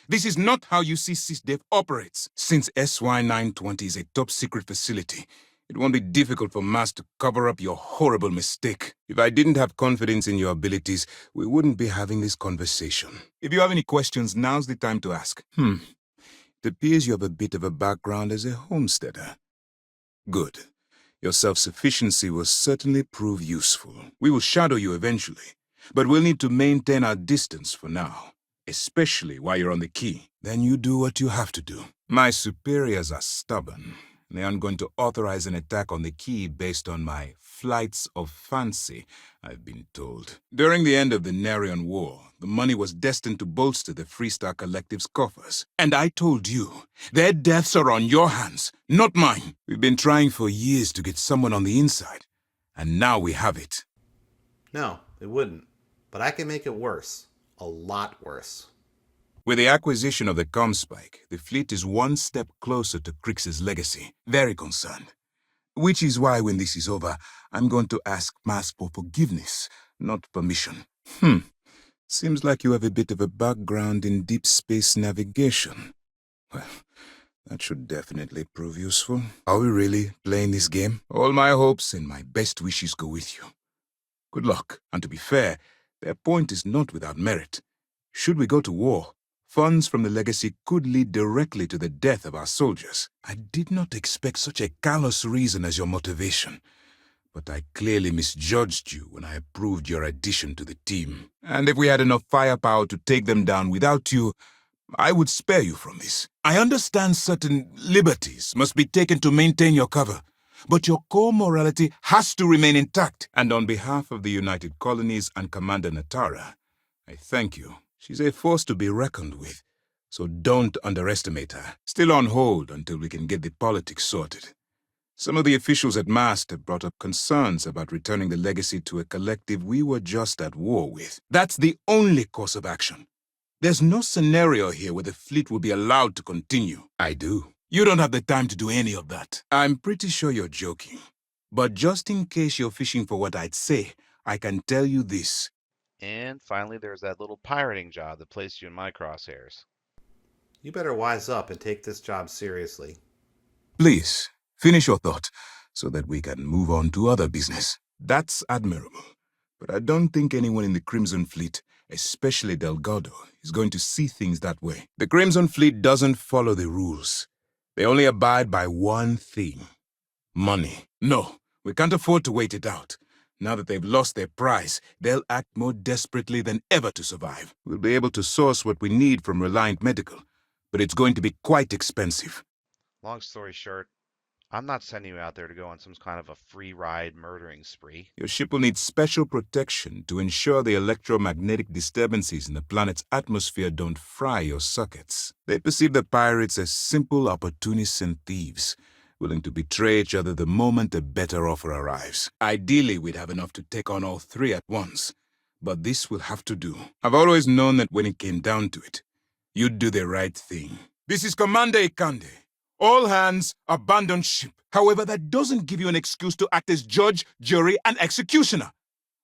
This is not how UC SysDev operates. Since SY-920 is a top-secret facility, it won't be difficult for MAS to cover up your horrible mistake. If I didn't have confidence in your abilities, we wouldn't be having this conversation. If you have any questions, now's the time to ask. It appears you have a bit of a background as a homesteader. Good. Your self-sufficiency will certainly prove useful. We will shadow you eventually, but we'll need to maintain our distance for now, especially while you're on the key. Then you do what you have to do. My superiors are stubborn. They aren't going to authorize an attack on the key based on my flights of fancy, I've been told. During the end of the Narian War, the money was destined to bolster the Freestar Collective's coffers. And I told you, their deaths are on your hands, not mine. We've been trying for years to get someone on the inside, and now we have it. No, it wouldn't. But I can make it worse. A lot worse. With the acquisition of the Comspike, the fleet is one step closer to Krix's legacy. Very concerned. Which is why when this is over, I'm going to ask MAS for forgiveness, not permission. Seems like you have a bit of a background in deep space navigation. Well, that should definitely prove useful. Are we really playing this game? All my hopes and my best wishes go with you. Good luck. And to be fair, their point is not without merit. Should we go to war, funds from the legacy could lead directly to the death of our soldiers. I did not expect such a callous reason as your motivation, but I clearly misjudged you when I approved your addition to the team. And if we had enough firepower to take them down without you, I would spare you from this. I understand certain liberties must be taken to maintain your cover, but your core morality has to remain intact. And on behalf of the United Colonies and Commander Natara, I thank you. She's a force to be reckoned with, so don't underestimate her. Still on hold until we can get the politics sorted. Some of the officials at MAST have brought up concerns about returning the legacy to a collective we were just at war with. That's the only course of action. There's no scenario here where the fleet will be allowed to continue. I do. You don't have the time to do any of that. I'm pretty sure you're joking. But just in case you're fishing for what I'd say, I can tell you this. And finally, there's that little pirating job that placed you in my crosshairs. You better wise up and take this job seriously. Please, finish your thought so that we can move on to other business. That's admirable. But I don't think anyone in the Crimson Fleet, especially Delgado, is going to see things that way. The Crimson Fleet doesn't follow the rules. They only abide by one thing: money. No, we can't afford to wait it out. Now that they've lost their prize, they'll act more desperately than ever to survive. We'll be able to source what we need from Reliant Medical, but it's going to be quite expensive. Long story short, I'm not sending you out there to go on some kind of a free ride murdering spree. Your ship will need special protection to ensure the electromagnetic disturbances in the planet's atmosphere don't fry your sockets. They perceive the pirates as simple opportunists and thieves, willing to betray each other the moment a better offer arrives. Ideally, we'd have enough to take on all three at once, but this will have to do. I've always known that when it came down to it, you'd do the right thing. This is Commander Ikande. All hands, abandon ship. However, that doesn't give you an excuse to act as judge, jury, and executioner.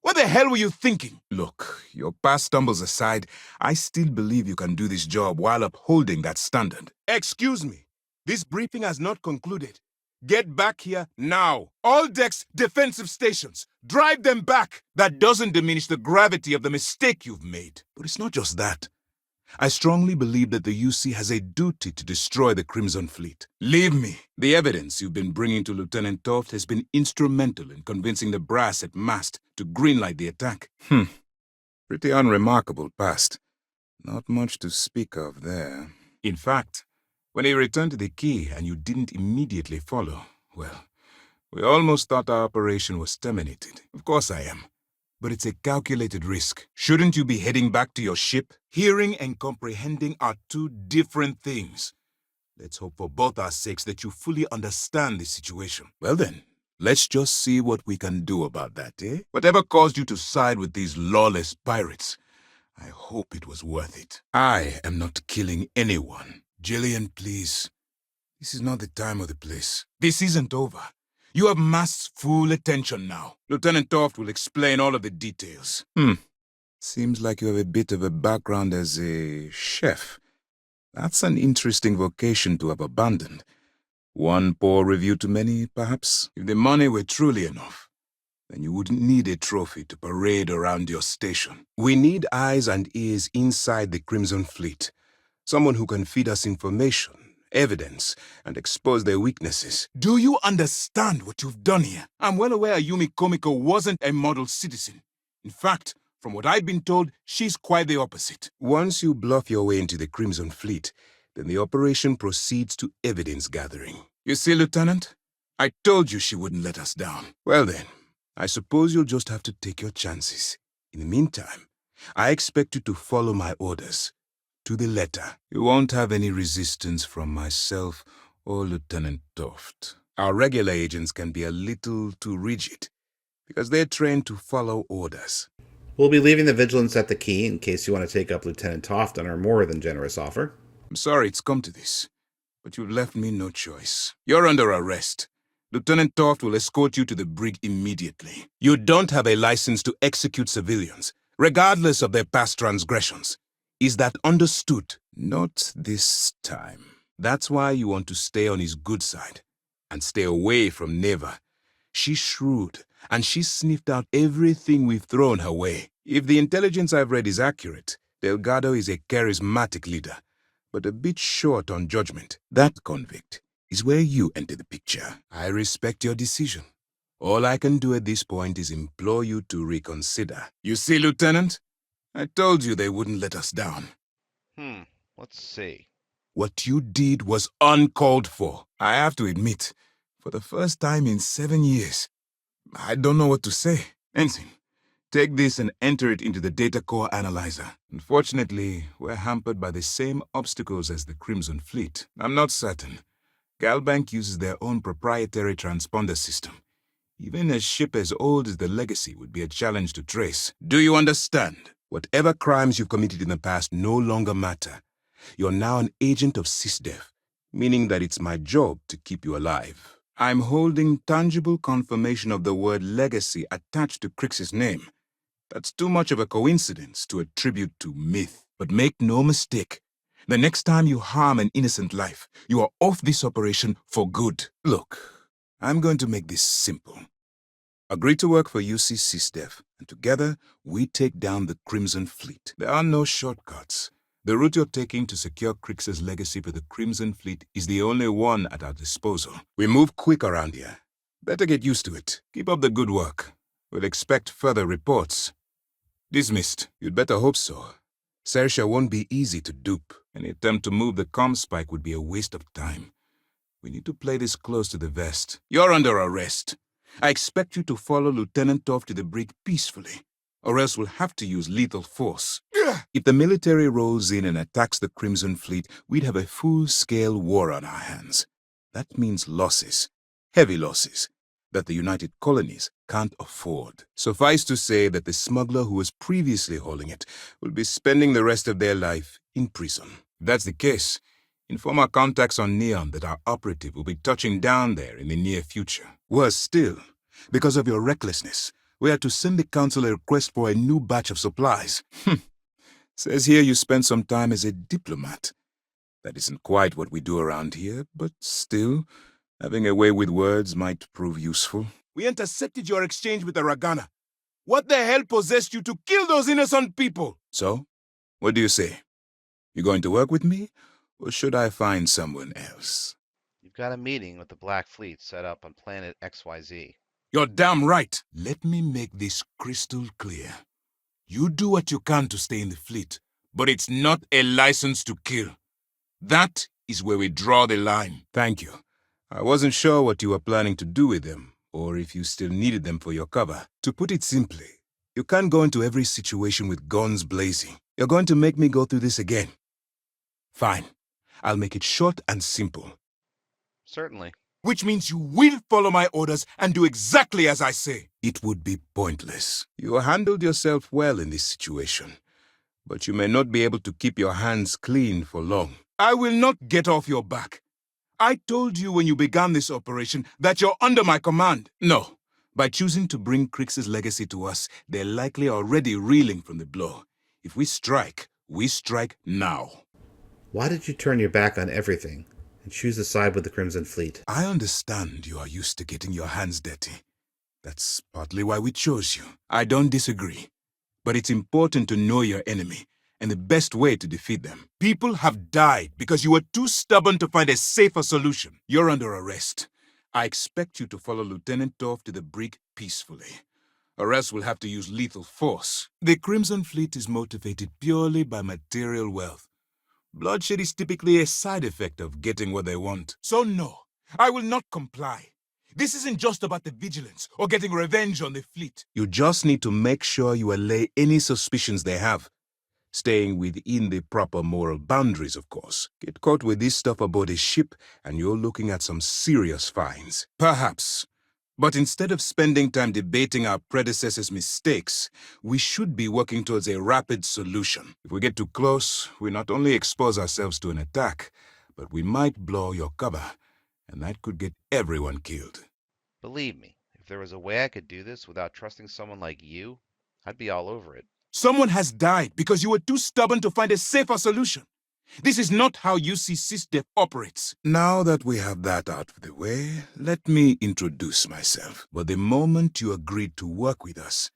What the hell were you thinking? Look, your past stumbles aside, I still believe you can do this job while upholding that standard. Excuse me. This briefing has not concluded. Get back here now. All decks, defensive stations. Drive them back. That doesn't diminish the gravity of the mistake you've made. But it's not just that. I strongly believe that the UC has a duty to destroy the Crimson Fleet. Leave me. The evidence you've been bringing to Lieutenant Toft has been instrumental in convincing the brass at MAST to greenlight the attack. Pretty unremarkable past. Not much to speak of there. In fact, When he returned to the key and you didn't immediately follow, well, we almost thought our operation was terminated. Of course I am. But it's a calculated risk. Shouldn't you be heading back to your ship? Hearing and comprehending are two different things. Let's hope for both our sakes that you fully understand the situation. Well then, let's just see what we can do about that, eh? Whatever caused you to side with these lawless pirates, I hope it was worth it. I am not killing anyone. Jillian, please. This is not the time or the place. This isn't over. You have Mast's full attention now. Lieutenant Toft will explain all of the details. Seems like you have a bit of a background as a chef. That's an interesting vocation to have abandoned. One poor review too many, perhaps? If the money were truly enough, then you wouldn't need a trophy to parade around your station. We need eyes and ears inside the Crimson Fleet. Someone who can feed us information, evidence, and expose their weaknesses. Do you understand what you've done here? I'm well aware Ayumi Komiko wasn't a model citizen. In fact, from what I've been told, she's quite the opposite. Once you bluff your way into the Crimson Fleet, then the operation proceeds to evidence gathering. You see, Lieutenant? I told you she wouldn't let us down. Well then, I suppose you'll just have to take your chances. In the meantime, I expect you to follow my orders. To the letter. You won't have any resistance from myself or Lieutenant Toft. Our regular agents can be a little too rigid, because they're trained to follow orders. We'll be leaving the vigilance at the key in case you want to take up Lieutenant Toft on our more than generous offer. I'm sorry it's come to this, but you've left me no choice. You're under arrest. Lieutenant Toft will escort you to the brig immediately. You don't have a license to execute civilians, regardless of their past transgressions. Is that understood? Not this time. That's why you want to stay on his good side and stay away from Neva. She's shrewd, and she's sniffed out everything we've thrown her way. If the intelligence I've read is accurate, Delgado is a charismatic leader, but a bit short on judgment. That convict is where you enter the picture. I respect your decision. All I can do at this point is implore you to reconsider. You see, Lieutenant? I told you they wouldn't let us down. Let's see. What you did was uncalled for. I have to admit, for the first time in 7 years, I don't know what to say. Ensign, take this and enter it into the data core analyzer. Unfortunately, we're hampered by the same obstacles as the Crimson Fleet. I'm not certain. Galbank uses their own proprietary transponder system. Even a ship as old as the Legacy would be a challenge to trace. Do you understand? Whatever crimes you've committed in the past no longer matter. You're now an agent of SysDef, meaning that it's my job to keep you alive. I'm holding tangible confirmation of the word Legacy attached to Crix's name. That's too much of a coincidence to attribute to myth. But make no mistake, the next time you harm an innocent life, you are off this operation for good. Look, I'm going to make this simple. Agree to work for UC SysDef, and together we take down the Crimson Fleet. There are no shortcuts. The route you're taking to secure Crix's legacy for the Crimson Fleet is the only one at our disposal. We move quick around here. Better get used to it. Keep up the good work. We'll expect further reports. Dismissed. You'd better hope so. Sersha won't be easy to dupe. Any attempt to move the comm spike would be a waste of time. We need to play this close to the vest. You're under arrest. I expect you to follow Lieutenant Toft to the brig peacefully, or else we'll have to use lethal force. If the military rolls in and attacks the Crimson Fleet, we'd have a full-scale war on our hands. That means losses, heavy losses, that the United Colonies can't afford. Suffice to say that the smuggler who was previously hauling it will be spending the rest of their life in prison. If that's the case, inform our contacts on Neon that our operative will be touching down there in the near future. Worse still, because of your recklessness, we had to send the Council a request for a new batch of supplies. Says here you spent some time as a diplomat. That isn't quite what we do around here, but still, having a way with words might prove useful. We intercepted your exchange with the Ragana. What the hell possessed you to kill those innocent people? So, what do you say? You going to work with me, or should I find someone else? You've got a meeting with the Black Fleet set up on planet XYZ. You're damn right. Let me make this crystal clear. You do what you can to stay in the fleet, but it's not a license to kill. That is where we draw the line. Thank you. I wasn't sure what you were planning to do with them, or if you still needed them for your cover. To put it simply, you can't go into every situation with guns blazing. You're going to make me go through this again. Fine. I'll make it short and simple. Certainly. Which means you will follow my orders and do exactly as I say. It would be pointless. You handled yourself well in this situation, but you may not be able to keep your hands clean for long. I will not get off your back. I told you when you began this operation that you're under my command. No. By choosing to bring Crix's legacy to us, they're likely already reeling from the blow. If we strike now. Why did you turn your back on everything and choose to side with the Crimson Fleet? I understand you are used to getting your hands dirty. That's partly why we chose you. I don't disagree. But it's important to know your enemy and the best way to defeat them. People have died because you were too stubborn to find a safer solution. You're under arrest. I expect you to follow Lieutenant Torf to the brig peacefully, or else we'll have to use lethal force. The Crimson Fleet is motivated purely by material wealth. Bloodshed is typically a side effect of getting what they want. So no, I will not comply. This isn't just about the vigilance or getting revenge on the fleet. You just need to make sure you allay any suspicions they have. Staying within the proper moral boundaries, of course. Get caught with this stuff aboard a ship, and you're looking at some serious fines. Perhaps. But instead of spending time debating our predecessors' mistakes, we should be working towards a rapid solution. If we get too close, we not only expose ourselves to an attack, but we might blow your cover, and that could get everyone killed. Believe me, if there was a way I could do this without trusting someone like you, I'd be all over it. Someone has died because you were too stubborn to find a safer solution. This is not how UC SysDef operates. Now that we have that out of the way, let me introduce myself. But the moment you agreed to work with us,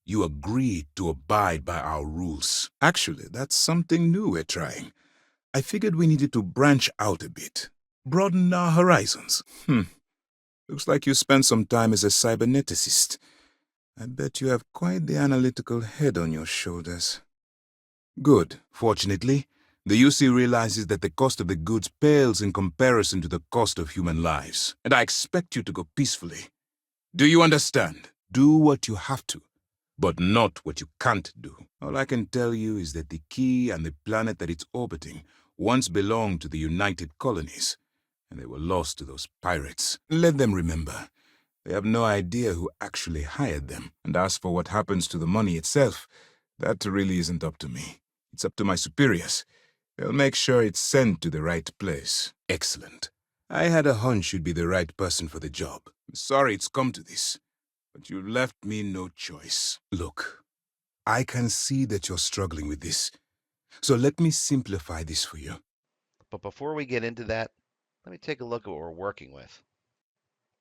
you agreed to abide by our rules. Actually, that's something new we're trying. I figured we needed to branch out a bit, broaden our horizons. Looks like you spent some time as a cyberneticist. I bet you have quite the analytical head on your shoulders. Good. Fortunately, the UC realizes that the cost of the goods pales in comparison to the cost of human lives, and I expect you to go peacefully. Do you understand? Do what you have to, but not what you can't do. All I can tell you is that the key and the planet that it's orbiting once belonged to the United Colonies, and they were lost to those pirates. Let them remember. They have no idea who actually hired them. And as for what happens to the money itself, that really isn't up to me. It's up to my superiors. They'll make sure it's sent to the right place. Excellent. I had a hunch you'd be the right person for the job. I'm sorry it's come to this, but you left me no choice. Look, I can see that you're struggling with this, so let me simplify this for you. But before we get into that, let me take a look at what we're working with.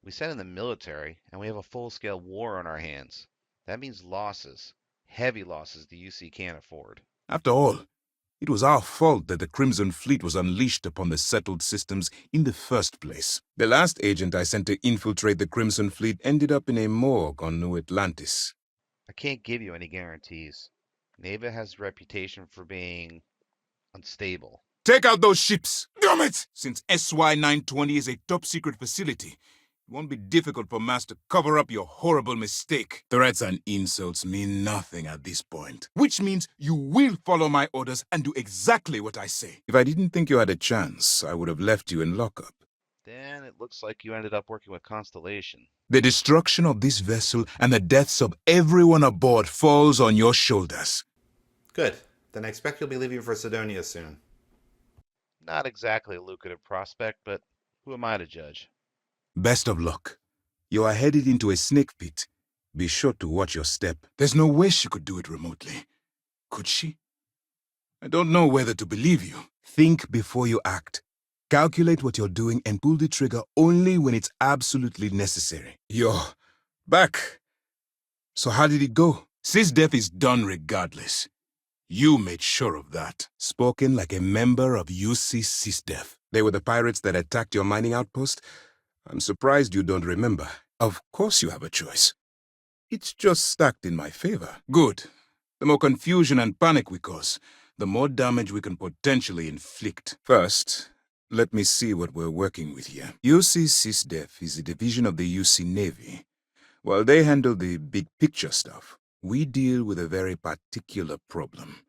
We sent in the military, and we have a full-scale war on our hands. That means losses, heavy losses the UC can't afford. After all, it was our fault that the Crimson Fleet was unleashed upon the settled systems in the first place. The last agent I sent to infiltrate the Crimson Fleet ended up in a morgue on New Atlantis. I can't give you any guarantees. Neva has a reputation for being unstable. Take out those ships! Damn it! Since SY-920 is a top-secret facility, it won't be difficult for Mass to cover up your horrible mistake. Threats and insults mean nothing at this point. Which means you will follow my orders and do exactly what I say. If I didn't think you had a chance, I would have left you in lockup. Then it looks like you ended up working with Constellation. The destruction of this vessel and the deaths of everyone aboard falls on your shoulders. Good. Then I expect you'll be leaving for Sidonia soon. Not exactly a lucrative prospect, but who am I to judge? Best of luck. You are headed into a snake pit. Be sure to watch your step. There's no way she could do it remotely. Could she? I don't know whether to believe you. Think before you act. Calculate what you're doing and pull the trigger only when it's absolutely necessary. You're back. So how did it go? SysDef is done regardless. You made sure of that. Spoken like a member of UC SysDef. They were the pirates that attacked your mining outpost? I'm surprised you don't remember. Of course you have a choice. It's just stacked in my favor. Good. The more confusion and panic we cause, the more damage we can potentially inflict. First, let me see what we're working with here. UC SysDef is a division of the UC Navy. While they handle the big picture stuff, we deal with a very particular problem.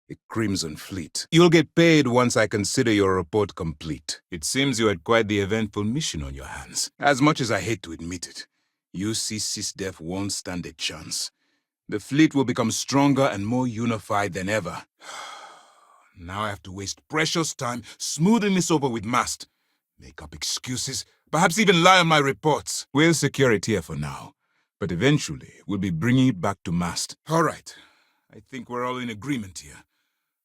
The Crimson Fleet. You'll get paid once I consider your report complete. It seems you had quite the eventful mission on your hands. As much as I hate to admit it, UC SysDef won't stand a chance. The fleet will become stronger and more unified than ever. Now I have to waste precious time smoothing this over with Mast. Make up excuses, perhaps even lie on my reports. We'll secure it here for now, but eventually we'll be bringing it back to Mast. All right, I think we're all in agreement here.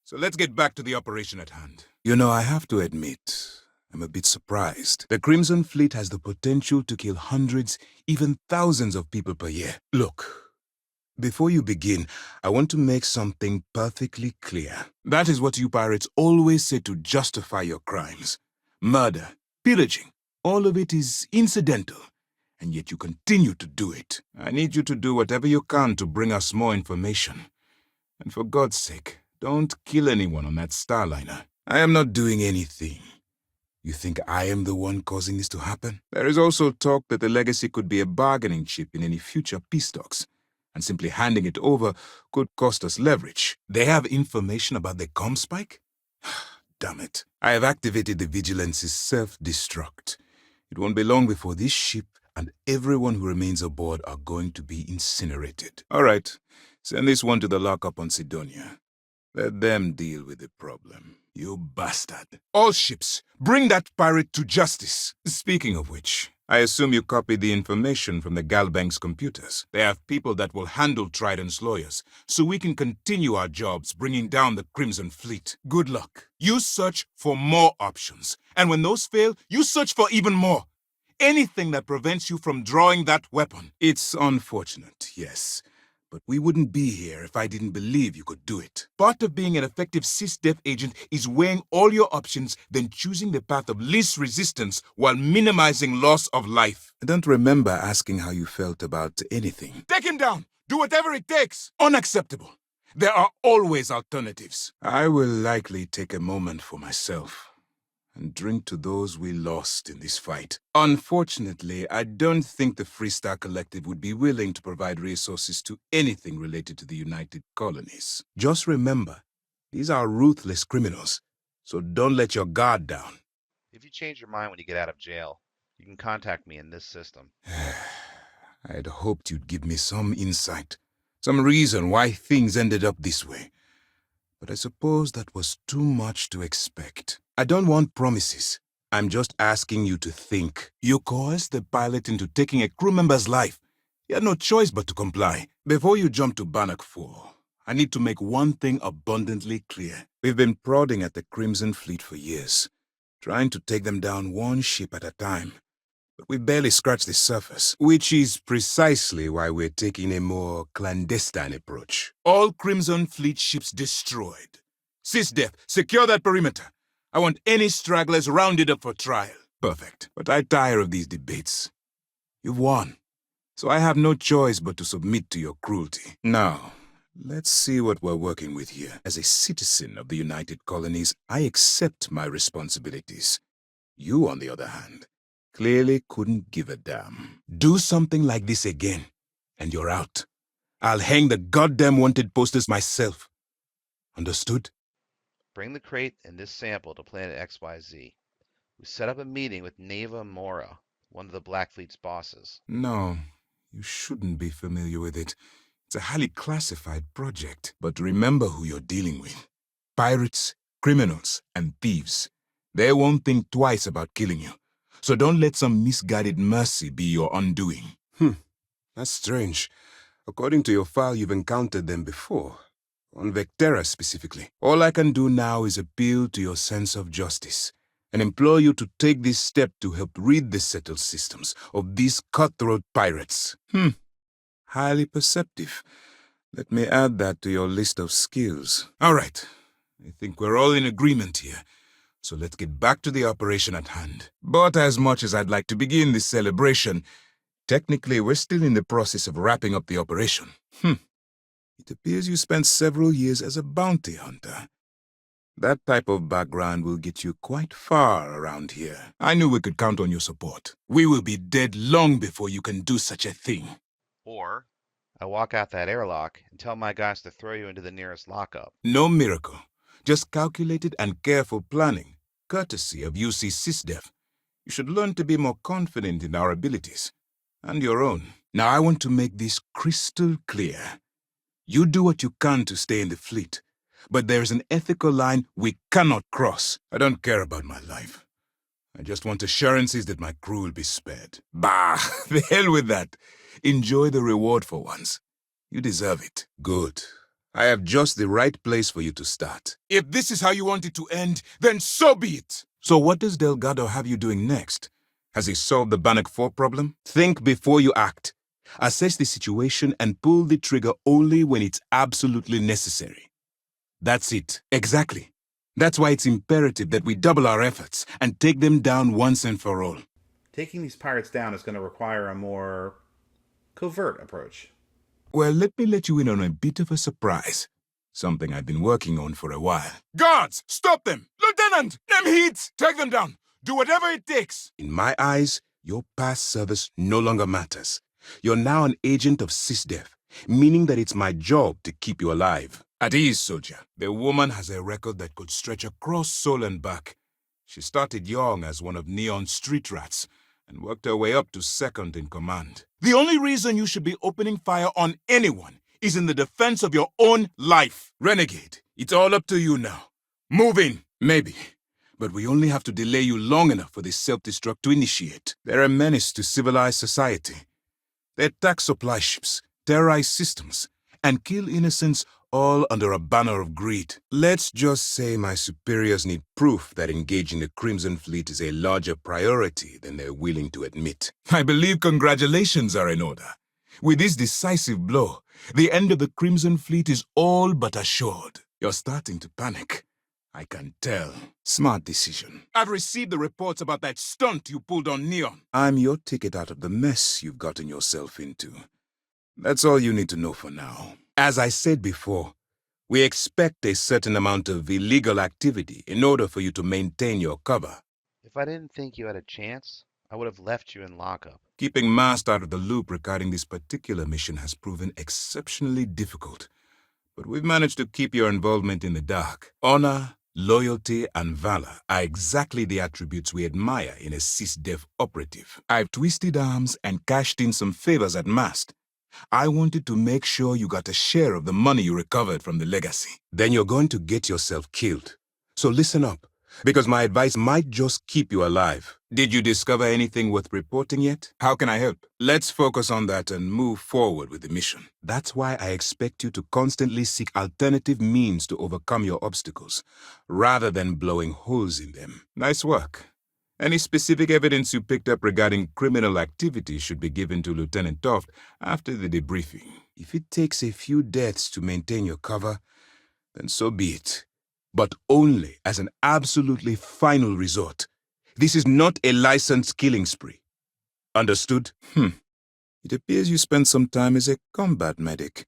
So let's get back to the operation at hand. You know, I have to admit, I'm a bit surprised. The Crimson Fleet has the potential to kill hundreds, even thousands of people per year. Look, before you begin, I want to make something perfectly clear. That is what you pirates always say to justify your crimes. Murder, pillaging, all of it is incidental, and yet you continue to do it. I need you to do whatever you can to bring us more information. And for God's sake, don't kill anyone on that Starliner. I am not doing anything. You think I am the one causing this to happen? There is also talk that the Legacy could be a bargaining chip in any future peace talks, and simply handing it over could cost us leverage. They have information about the comm spike? Damn it. I have activated the Vigilance's self-destruct. It won't be long before this ship and everyone who remains aboard are going to be incinerated. All right, send this one to the lockup on Sidonia. Let them deal with the problem. You bastard. All ships, bring that pirate to justice. Speaking of which, I assume you copied the information from the Galbank's computers. They have people that will handle Trident's lawyers, so we can continue our jobs bringing down the Crimson Fleet. Good luck. You search for more options, and when those fail, you search for even more. Anything that prevents you from drawing that weapon. It's unfortunate, yes. But we wouldn't be here if I didn't believe you could do it. Part of being an effective SysDef agent is weighing all your options, then choosing the path of least resistance while minimizing loss of life. I don't remember asking how you felt about anything. Take him down! Do whatever it takes! Unacceptable. There are always alternatives. I will likely take a moment for myself and drink to those we lost in this fight. Unfortunately, I don't think the Freestar Collective would be willing to provide resources to anything related to the United Colonies. Just remember, these are ruthless criminals, so don't let your guard down. If you change your mind when you get out of jail, you can contact me in this system. I had hoped you'd give me some insight, some reason why things ended up this way. But I suppose that was too much to expect. I don't want promises. I'm just asking you to think. You coerced the pilot into taking a crew member's life. He had no choice but to comply. Before you jump to Bannock 4, I need to make one thing abundantly clear. We've been prodding at the Crimson Fleet for years, trying to take them down one ship at a time. But we barely scratched the surface, which is precisely why we're taking a more clandestine approach. All Crimson Fleet ships destroyed. SysDef, secure that perimeter. I want any stragglers rounded up for trial. Perfect. But I tire of these debates. You've won, so I have no choice but to submit to your cruelty. Now, let's see what we're working with here. As a citizen of the United Colonies, I accept my responsibilities. You, on the other hand, clearly couldn't give a damn. Do something like this again, and you're out. I'll hang the goddamn wanted posters myself. Understood? Bring the crate and this sample to Planet XYZ. We set up a meeting with Neva Mora, one of the Black Fleet's bosses. No, you shouldn't be familiar with it. It's a highly classified project. But remember who you're dealing with. Pirates, criminals, and thieves. They won't think twice about killing you. So don't let some misguided mercy be your undoing. That's strange. According to your file, you've encountered them before. On Vectera specifically. All I can do now is appeal to your sense of justice and implore you to take this step to help rid the settled systems of these cutthroat pirates. Highly perceptive. Let me add that to your list of skills. All right. I think we're all in agreement here. So let's get back to the operation at hand. But as much as I'd like to begin this celebration, technically we're still in the process of wrapping up the operation. It appears you spent several years as a bounty hunter. That type of background will get you quite far around here. I knew we could count on your support. We will be dead long before you can do such a thing. Or I walk out that airlock and tell my guys to throw you into the nearest lockup. No miracle. Just calculated and careful planning, courtesy of UC SysDev. You should learn to be more confident in our abilities. And your own. Now I want to make this crystal clear. You do what you can to stay in the fleet. But there's an ethical line we cannot cross. I don't care about my life. I just want assurances that my crew will be spared. Bah! The hell with that. Enjoy the reward for once. You deserve it. Good. I have just the right place for you to start. If this is how you want it to end, then so be it! So what does Delgado have you doing next? Has he solved the Bannock 4 problem? Think before you act. Assess the situation and pull the trigger only when it's absolutely necessary. That's it. Exactly. That's why it's imperative that we double our efforts and take them down once and for all. Taking these pirates down is going to require a more covert approach. Well, let me let you in on a bit of a surprise. Something I've been working on for a while. Guards! Stop them! Lieutenant! Them heat! Take them down! Do whatever it takes! In my eyes, your past service no longer matters. You're now an agent of SysDev, meaning that it's my job to keep you alive. At ease, soldier. The woman has a record that could stretch across Seoul and back. She started young as one of Neon's street rats and worked her way up to second in command. The only reason you should be opening fire on anyone is in the defense of your own life. Renegade, it's all up to you now. Move in. Maybe. But we only have to delay you long enough for this self-destruct to initiate. They're a menace to civilized society. They attack supply ships, terrorize systems, and kill innocents all under a banner of greed. Let's just say my superiors need proof that engaging the Crimson Fleet is a larger priority than they're willing to admit. I believe congratulations are in order. With this decisive blow, the end of the Crimson Fleet is all but assured. You're starting to panic. I can tell. Smart decision. I've received the reports about that stunt you pulled on Neon. I'm your ticket out of the mess you've gotten yourself into. That's all you need to know for now. As I said before, we expect a certain amount of illegal activity in order for you to maintain your cover. If I didn't think you had a chance, I would have left you in lockup. Keeping Mast out of the loop regarding this particular mission has proven exceptionally difficult, but we've managed to keep your involvement in the dark. Honor, loyalty, and valor are exactly the attributes we admire in a SysDev operative. I've twisted arms and cashed in some favors at Mast. I wanted to make sure you got a share of the money you recovered from the legacy. Then you're going to get yourself killed. So listen up, because my advice might just keep you alive. Did you discover anything worth reporting yet? How can I help? Let's focus on that and move forward with the mission. That's why I expect you to constantly seek alternative means to overcome your obstacles, rather than blowing holes in them. Nice work. Any specific evidence you picked up regarding criminal activity should be given to Lieutenant Toft after the debriefing. If it takes a few deaths to maintain your cover, then so be it. But only as an absolutely final resort. This is not a licensed killing spree. Understood? It appears you spent some time as a combat medic.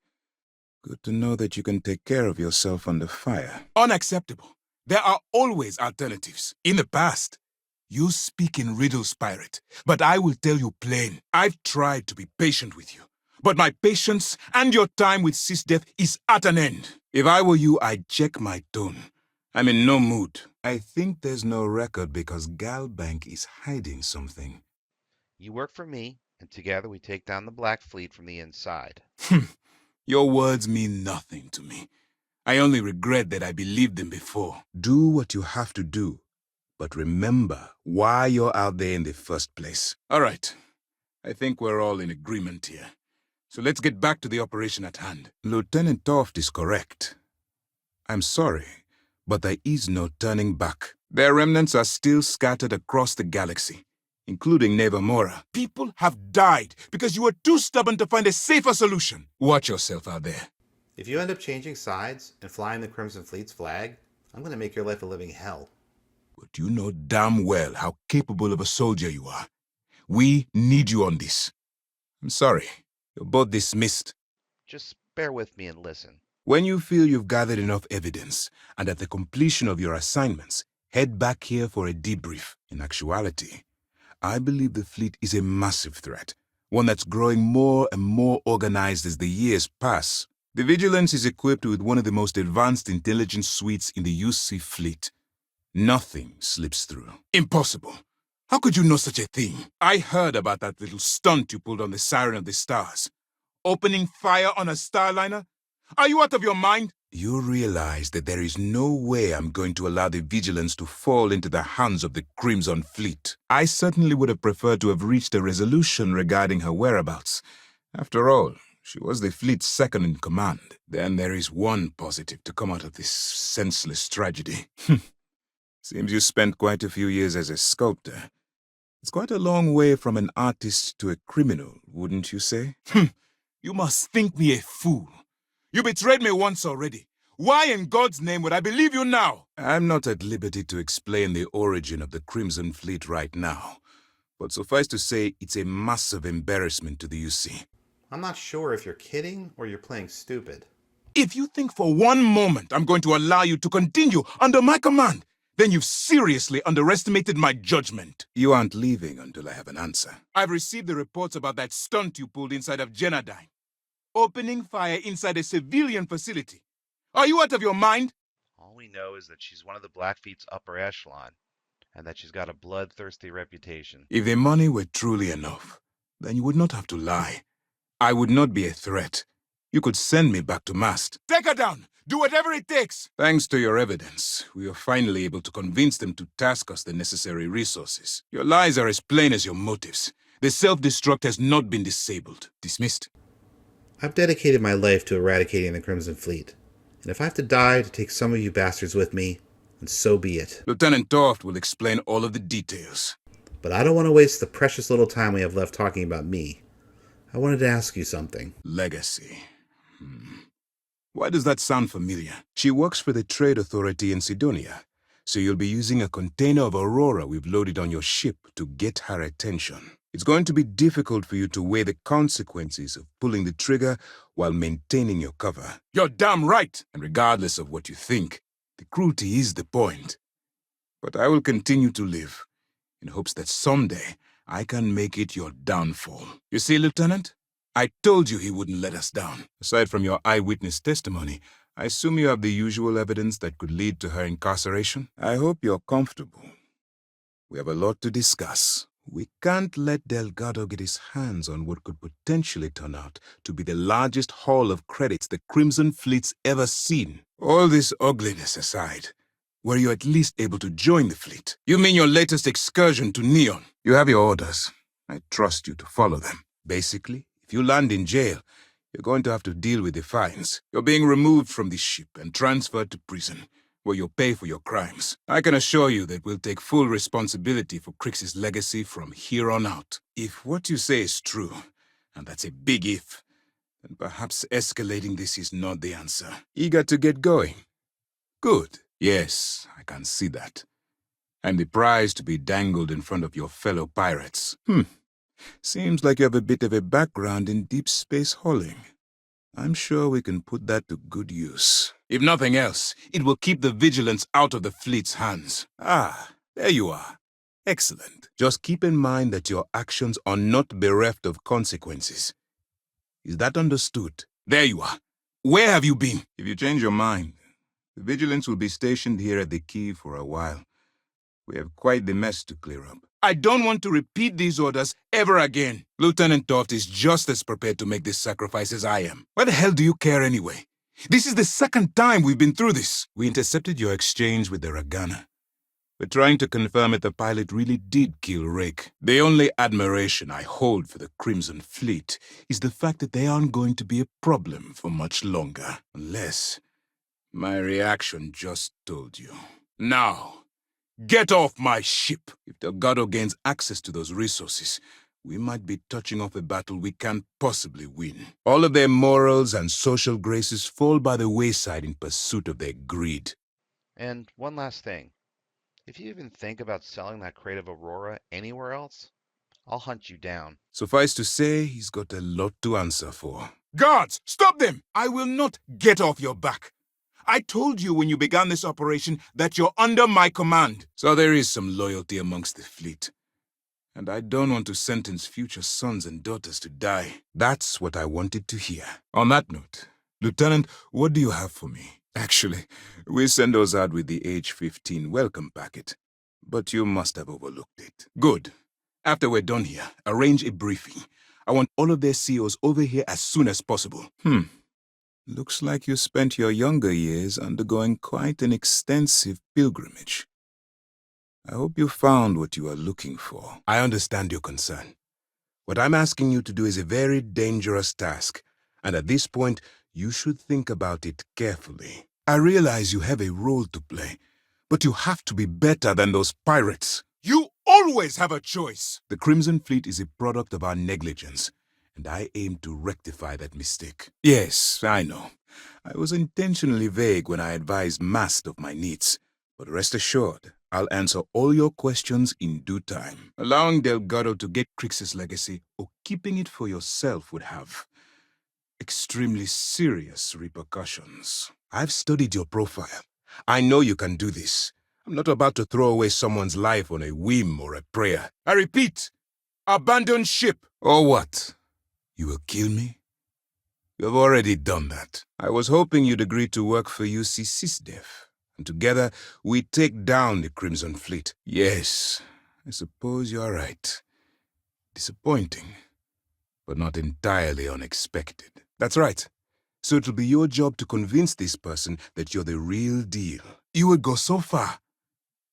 Good to know that you can take care of yourself under fire. Unacceptable. There are always alternatives. In the past, you speak in riddles, pirate, but I will tell you plain. I've tried to be patient with you, but my patience and your time with SysDev is at an end. If I were you, I'd check my tone. I'm in no mood. I think there's no record because Galbank is hiding something. You work for me, and together we take down the Black Fleet from the inside. Your words mean nothing to me. I only regret that I believed them before. Do what you have to do, but remember why you're out there in the first place. All right. I think we're all in agreement here. So let's get back to the operation at hand. Lieutenant Toft is correct. I'm sorry, but there is no turning back. Their remnants are still scattered across the galaxy, including Nevermora. People have died because you were too stubborn to find a safer solution. Watch yourself out there. If you end up changing sides and flying the Crimson Fleet's flag, I'm going to make your life a living hell. But you know damn well how capable of a soldier you are. We need you on this. I'm sorry. You're both dismissed. Just bear with me and listen. When you feel you've gathered enough evidence, and at the completion of your assignments, head back here for a debrief. In actuality, I believe the fleet is a massive threat, one that's growing more and more organized as the years pass. The Vigilance is equipped with one of the most advanced intelligence suites in the UC fleet. Nothing slips through. Impossible. How could you know such a thing? I heard about that little stunt you pulled on the Siren of the Stars. Opening fire on a Starliner? Are you out of your mind? You realize that there is no way I'm going to allow the Vigilance to fall into the hands of the Crimson Fleet. I certainly would have preferred to have reached a resolution regarding her whereabouts. After all, she was the fleet's second in command. Then there is one positive to come out of this senseless tragedy. Seems you spent quite a few years as a sculptor. It's quite a long way from an artist to a criminal, wouldn't you say? You must think me a fool. You betrayed me once already. Why in God's name would I believe you now? I'm not at liberty to explain the origin of the Crimson Fleet right now. But suffice to say, it's a massive embarrassment to the UC. I'm not sure if you're kidding or you're playing stupid. If you think for one moment I'm going to allow you to continue under my command, then you've seriously underestimated my judgment. You aren't leaving until I have an answer. I've received the reports about that stunt you pulled inside of Genadine. Opening fire inside a civilian facility. Are you out of your mind? All we know is that she's one of the Blackfeet's upper echelon, and that she's got a bloodthirsty reputation. If the money were truly enough, then you would not have to lie. I would not be a threat. You could send me back to Mast. Take her down! Do whatever it takes! Thanks to your evidence, we are finally able to convince them to task us the necessary resources. Your lies are as plain as your motives. The self-destruct has not been disabled. Dismissed. I've dedicated my life to eradicating the Crimson Fleet, and if I have to die to take some of you bastards with me, then so be it. Lieutenant Toft will explain all of the details. But I don't want to waste the precious little time we have left talking about me. I wanted to ask you something. Legacy. Why does that sound familiar? She works for the Trade Authority in Sidonia, so you'll be using a container of Aurora we've loaded on your ship to get her attention. It's going to be difficult for you to weigh the consequences of pulling the trigger while maintaining your cover. You're damn right! And regardless of what you think, the cruelty is the point. But I will continue to live, in hopes that someday I can make it your downfall. You see, Lieutenant? I told you he wouldn't let us down. Aside from your eyewitness testimony, I assume you have the usual evidence that could lead to her incarceration? I hope you're comfortable. We have a lot to discuss. We can't let Delgado get his hands on what could potentially turn out to be the largest haul of credits the Crimson Fleet's ever seen. All this ugliness aside, were you at least able to join the fleet? You mean your latest excursion to Neon? You have your orders. I trust you to follow them. Basically, if you land in jail, you're going to have to deal with the fines. You're being removed from the ship and transferred to prison, where you'll pay for your crimes. I can assure you that we'll take full responsibility for Crix's legacy from here on out. If what you say is true, and that's a big if, then perhaps escalating this is not the answer. Eager to get going? Good. Yes, I can see that. I'm the prize to be dangled in front of your fellow pirates. Seems like you have a bit of a background in deep space hauling. I'm sure we can put that to good use. If nothing else, it will keep the Vigilance out of the fleet's hands. Ah, there you are. Excellent. Just keep in mind that your actions are not bereft of consequences. Is that understood? There you are. Where have you been? If you change your mind, the Vigilance will be stationed here at the quay for a while. We have quite the mess to clear up. I don't want to repeat these orders ever again. Lieutenant Toft is just as prepared to make this sacrifice as I am. Why the hell do you care anyway? This is the second time we've been through this. We intercepted your exchange with the Ragana. We're trying to confirm if the pilot really did kill Rake. The only admiration I hold for the Crimson Fleet is the fact that they aren't going to be a problem for much longer. Unless my reaction just told you. Now, get off my ship! If Delgado gains access to those resources, we might be touching off a battle we can't possibly win. All of their morals and social graces fall by the wayside in pursuit of their greed. And one last thing. If you even think about selling that crate of Aurora anywhere else, I'll hunt you down. Suffice to say, he's got a lot to answer for. Guards, stop them! I will not get off your back. I told you when you began this operation that you're under my command. So there is some loyalty amongst the fleet. And I don't want to sentence future sons and daughters to die. That's what I wanted to hear. On that note, Lieutenant, what do you have for me? Actually, we send those out with the age 15 welcome packet. But you must have overlooked it. Good. After we're done here, arrange a briefing. I want all of their COs over here as soon as possible. Looks like you spent your younger years undergoing quite an extensive pilgrimage. I hope you found what you are looking for. I understand your concern. What I'm asking you to do is a very dangerous task, and at this point, you should think about it carefully. I realize you have a role to play, but you have to be better than those pirates. You always have a choice! The Crimson Fleet is a product of our negligence, and I aim to rectify that mistake. Yes, I know. I was intentionally vague when I advised Mast of my needs, but rest assured, I'll answer all your questions in due time. Allowing Delgado to get Crix's legacy or keeping it for yourself would have extremely serious repercussions. I've studied your profile. I know you can do this. I'm not about to throw away someone's life on a whim or a prayer. I repeat, abandon ship. Or what? You will kill me? You have already done that. I was hoping you'd agree to work for UC SysDef, and together we take down the Crimson Fleet. Yes, I suppose you're right. Disappointing, but not entirely unexpected. That's right. So it'll be your job to convince this person that you're the real deal. You would go so far.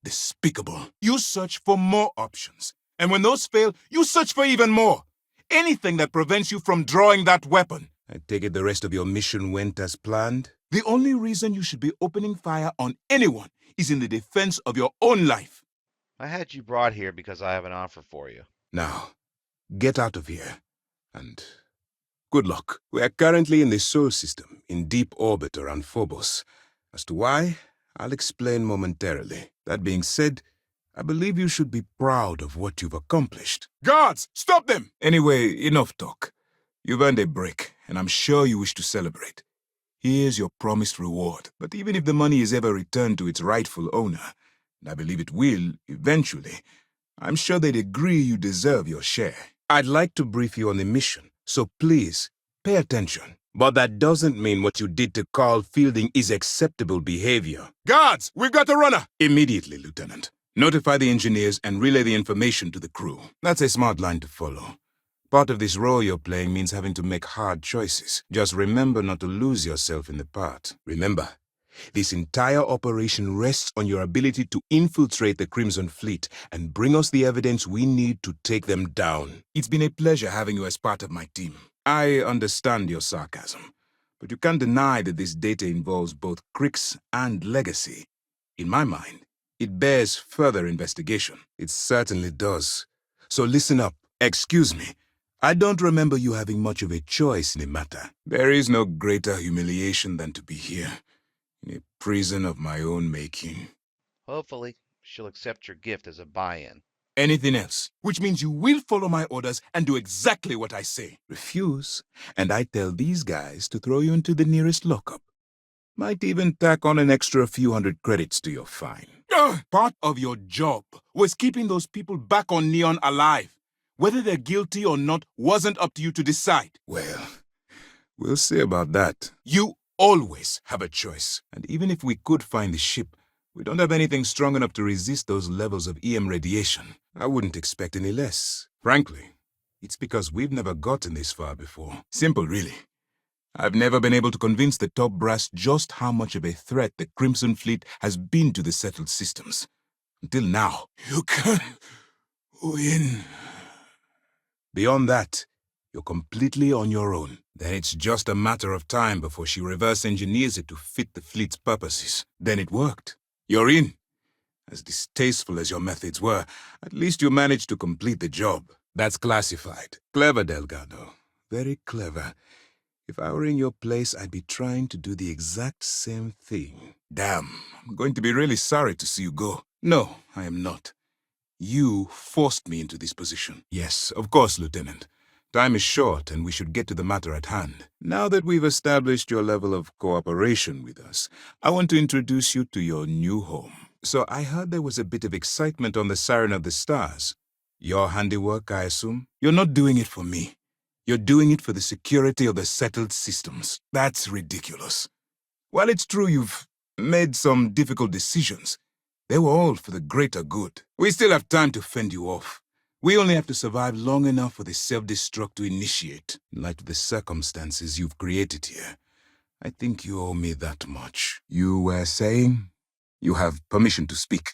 Despicable. You search for more options. And when those fail, you search for even more. Anything that prevents you from drawing that weapon. I take it the rest of your mission went as planned? The only reason you should be opening fire on anyone is in the defense of your own life. I had you brought here because I have an offer for you. Now, get out of here. And good luck. We are currently in the Sol system, in deep orbit around Phobos. As to why, I'll explain momentarily. That being said, I believe you should be proud of what you've accomplished. Guards, stop them! Anyway, enough talk. You've earned a break, and I'm sure you wish to celebrate. Here's your promised reward. But even if the money is ever returned to its rightful owner, and I believe it will, eventually, I'm sure they'd agree you deserve your share. I'd like to brief you on the mission, so please, pay attention. But that doesn't mean what you did to Carl Fielding is acceptable behavior. Guards, we've got a runner! Immediately, Lieutenant. Notify the engineers and relay the information to the crew. That's a smart line to follow. Part of this role you're playing means having to make hard choices. Just remember not to lose yourself in the part. Remember, this entire operation rests on your ability to infiltrate the Crimson Fleet and bring us the evidence we need to take them down. It's been a pleasure having you as part of my team. I understand your sarcasm, but you can't deny that this data involves both Crix and Legacy. In my mind, it bears further investigation. It certainly does. So listen up. Excuse me. I don't remember you having much of a choice in the matter. There is no greater humiliation than to be here, in a prison of my own making. Hopefully, she'll accept your gift as a buy-in. Anything else? Which means you will follow my orders and do exactly what I say. Refuse, and I tell these guys to throw you into the nearest lockup. Might even tack on an extra few hundred credits to your fine. Part of your job was keeping those people back on Neon alive. Whether they're guilty or not wasn't up to you to decide. Well, we'll see about that. You always have a choice. And even if we could find the ship, we don't have anything strong enough to resist those levels of EM radiation. I wouldn't expect any less. Frankly, it's because we've never gotten this far before. Simple, really. I've never been able to convince the top brass just how much of a threat the Crimson Fleet has been to the settled systems. Until now. You can win. Beyond that, you're completely on your own. Then it's just a matter of time before she reverse engineers it to fit the fleet's purposes. Then it worked. You're in. As distasteful as your methods were, at least you managed to complete the job. That's classified. Clever, Delgado. Very clever. If I were in your place, I'd be trying to do the exact same thing. Damn, I'm going to be really sorry to see you go. No, I am not. You forced me into this position. Yes, of course, Lieutenant. Time is short, and we should get to the matter at hand. Now that we've established your level of cooperation with us, I want to introduce you to your new home. So I heard there was a bit of excitement on the Siren of the Stars. Your handiwork, I assume? You're not doing it for me. You're doing it for the security of the settled systems. That's ridiculous. While it's true you've made some difficult decisions, they were all for the greater good. We still have time to fend you off. We only have to survive long enough for the self-destruct to initiate. In light of the circumstances you've created here, I think you owe me that much. You were saying? You have permission to speak.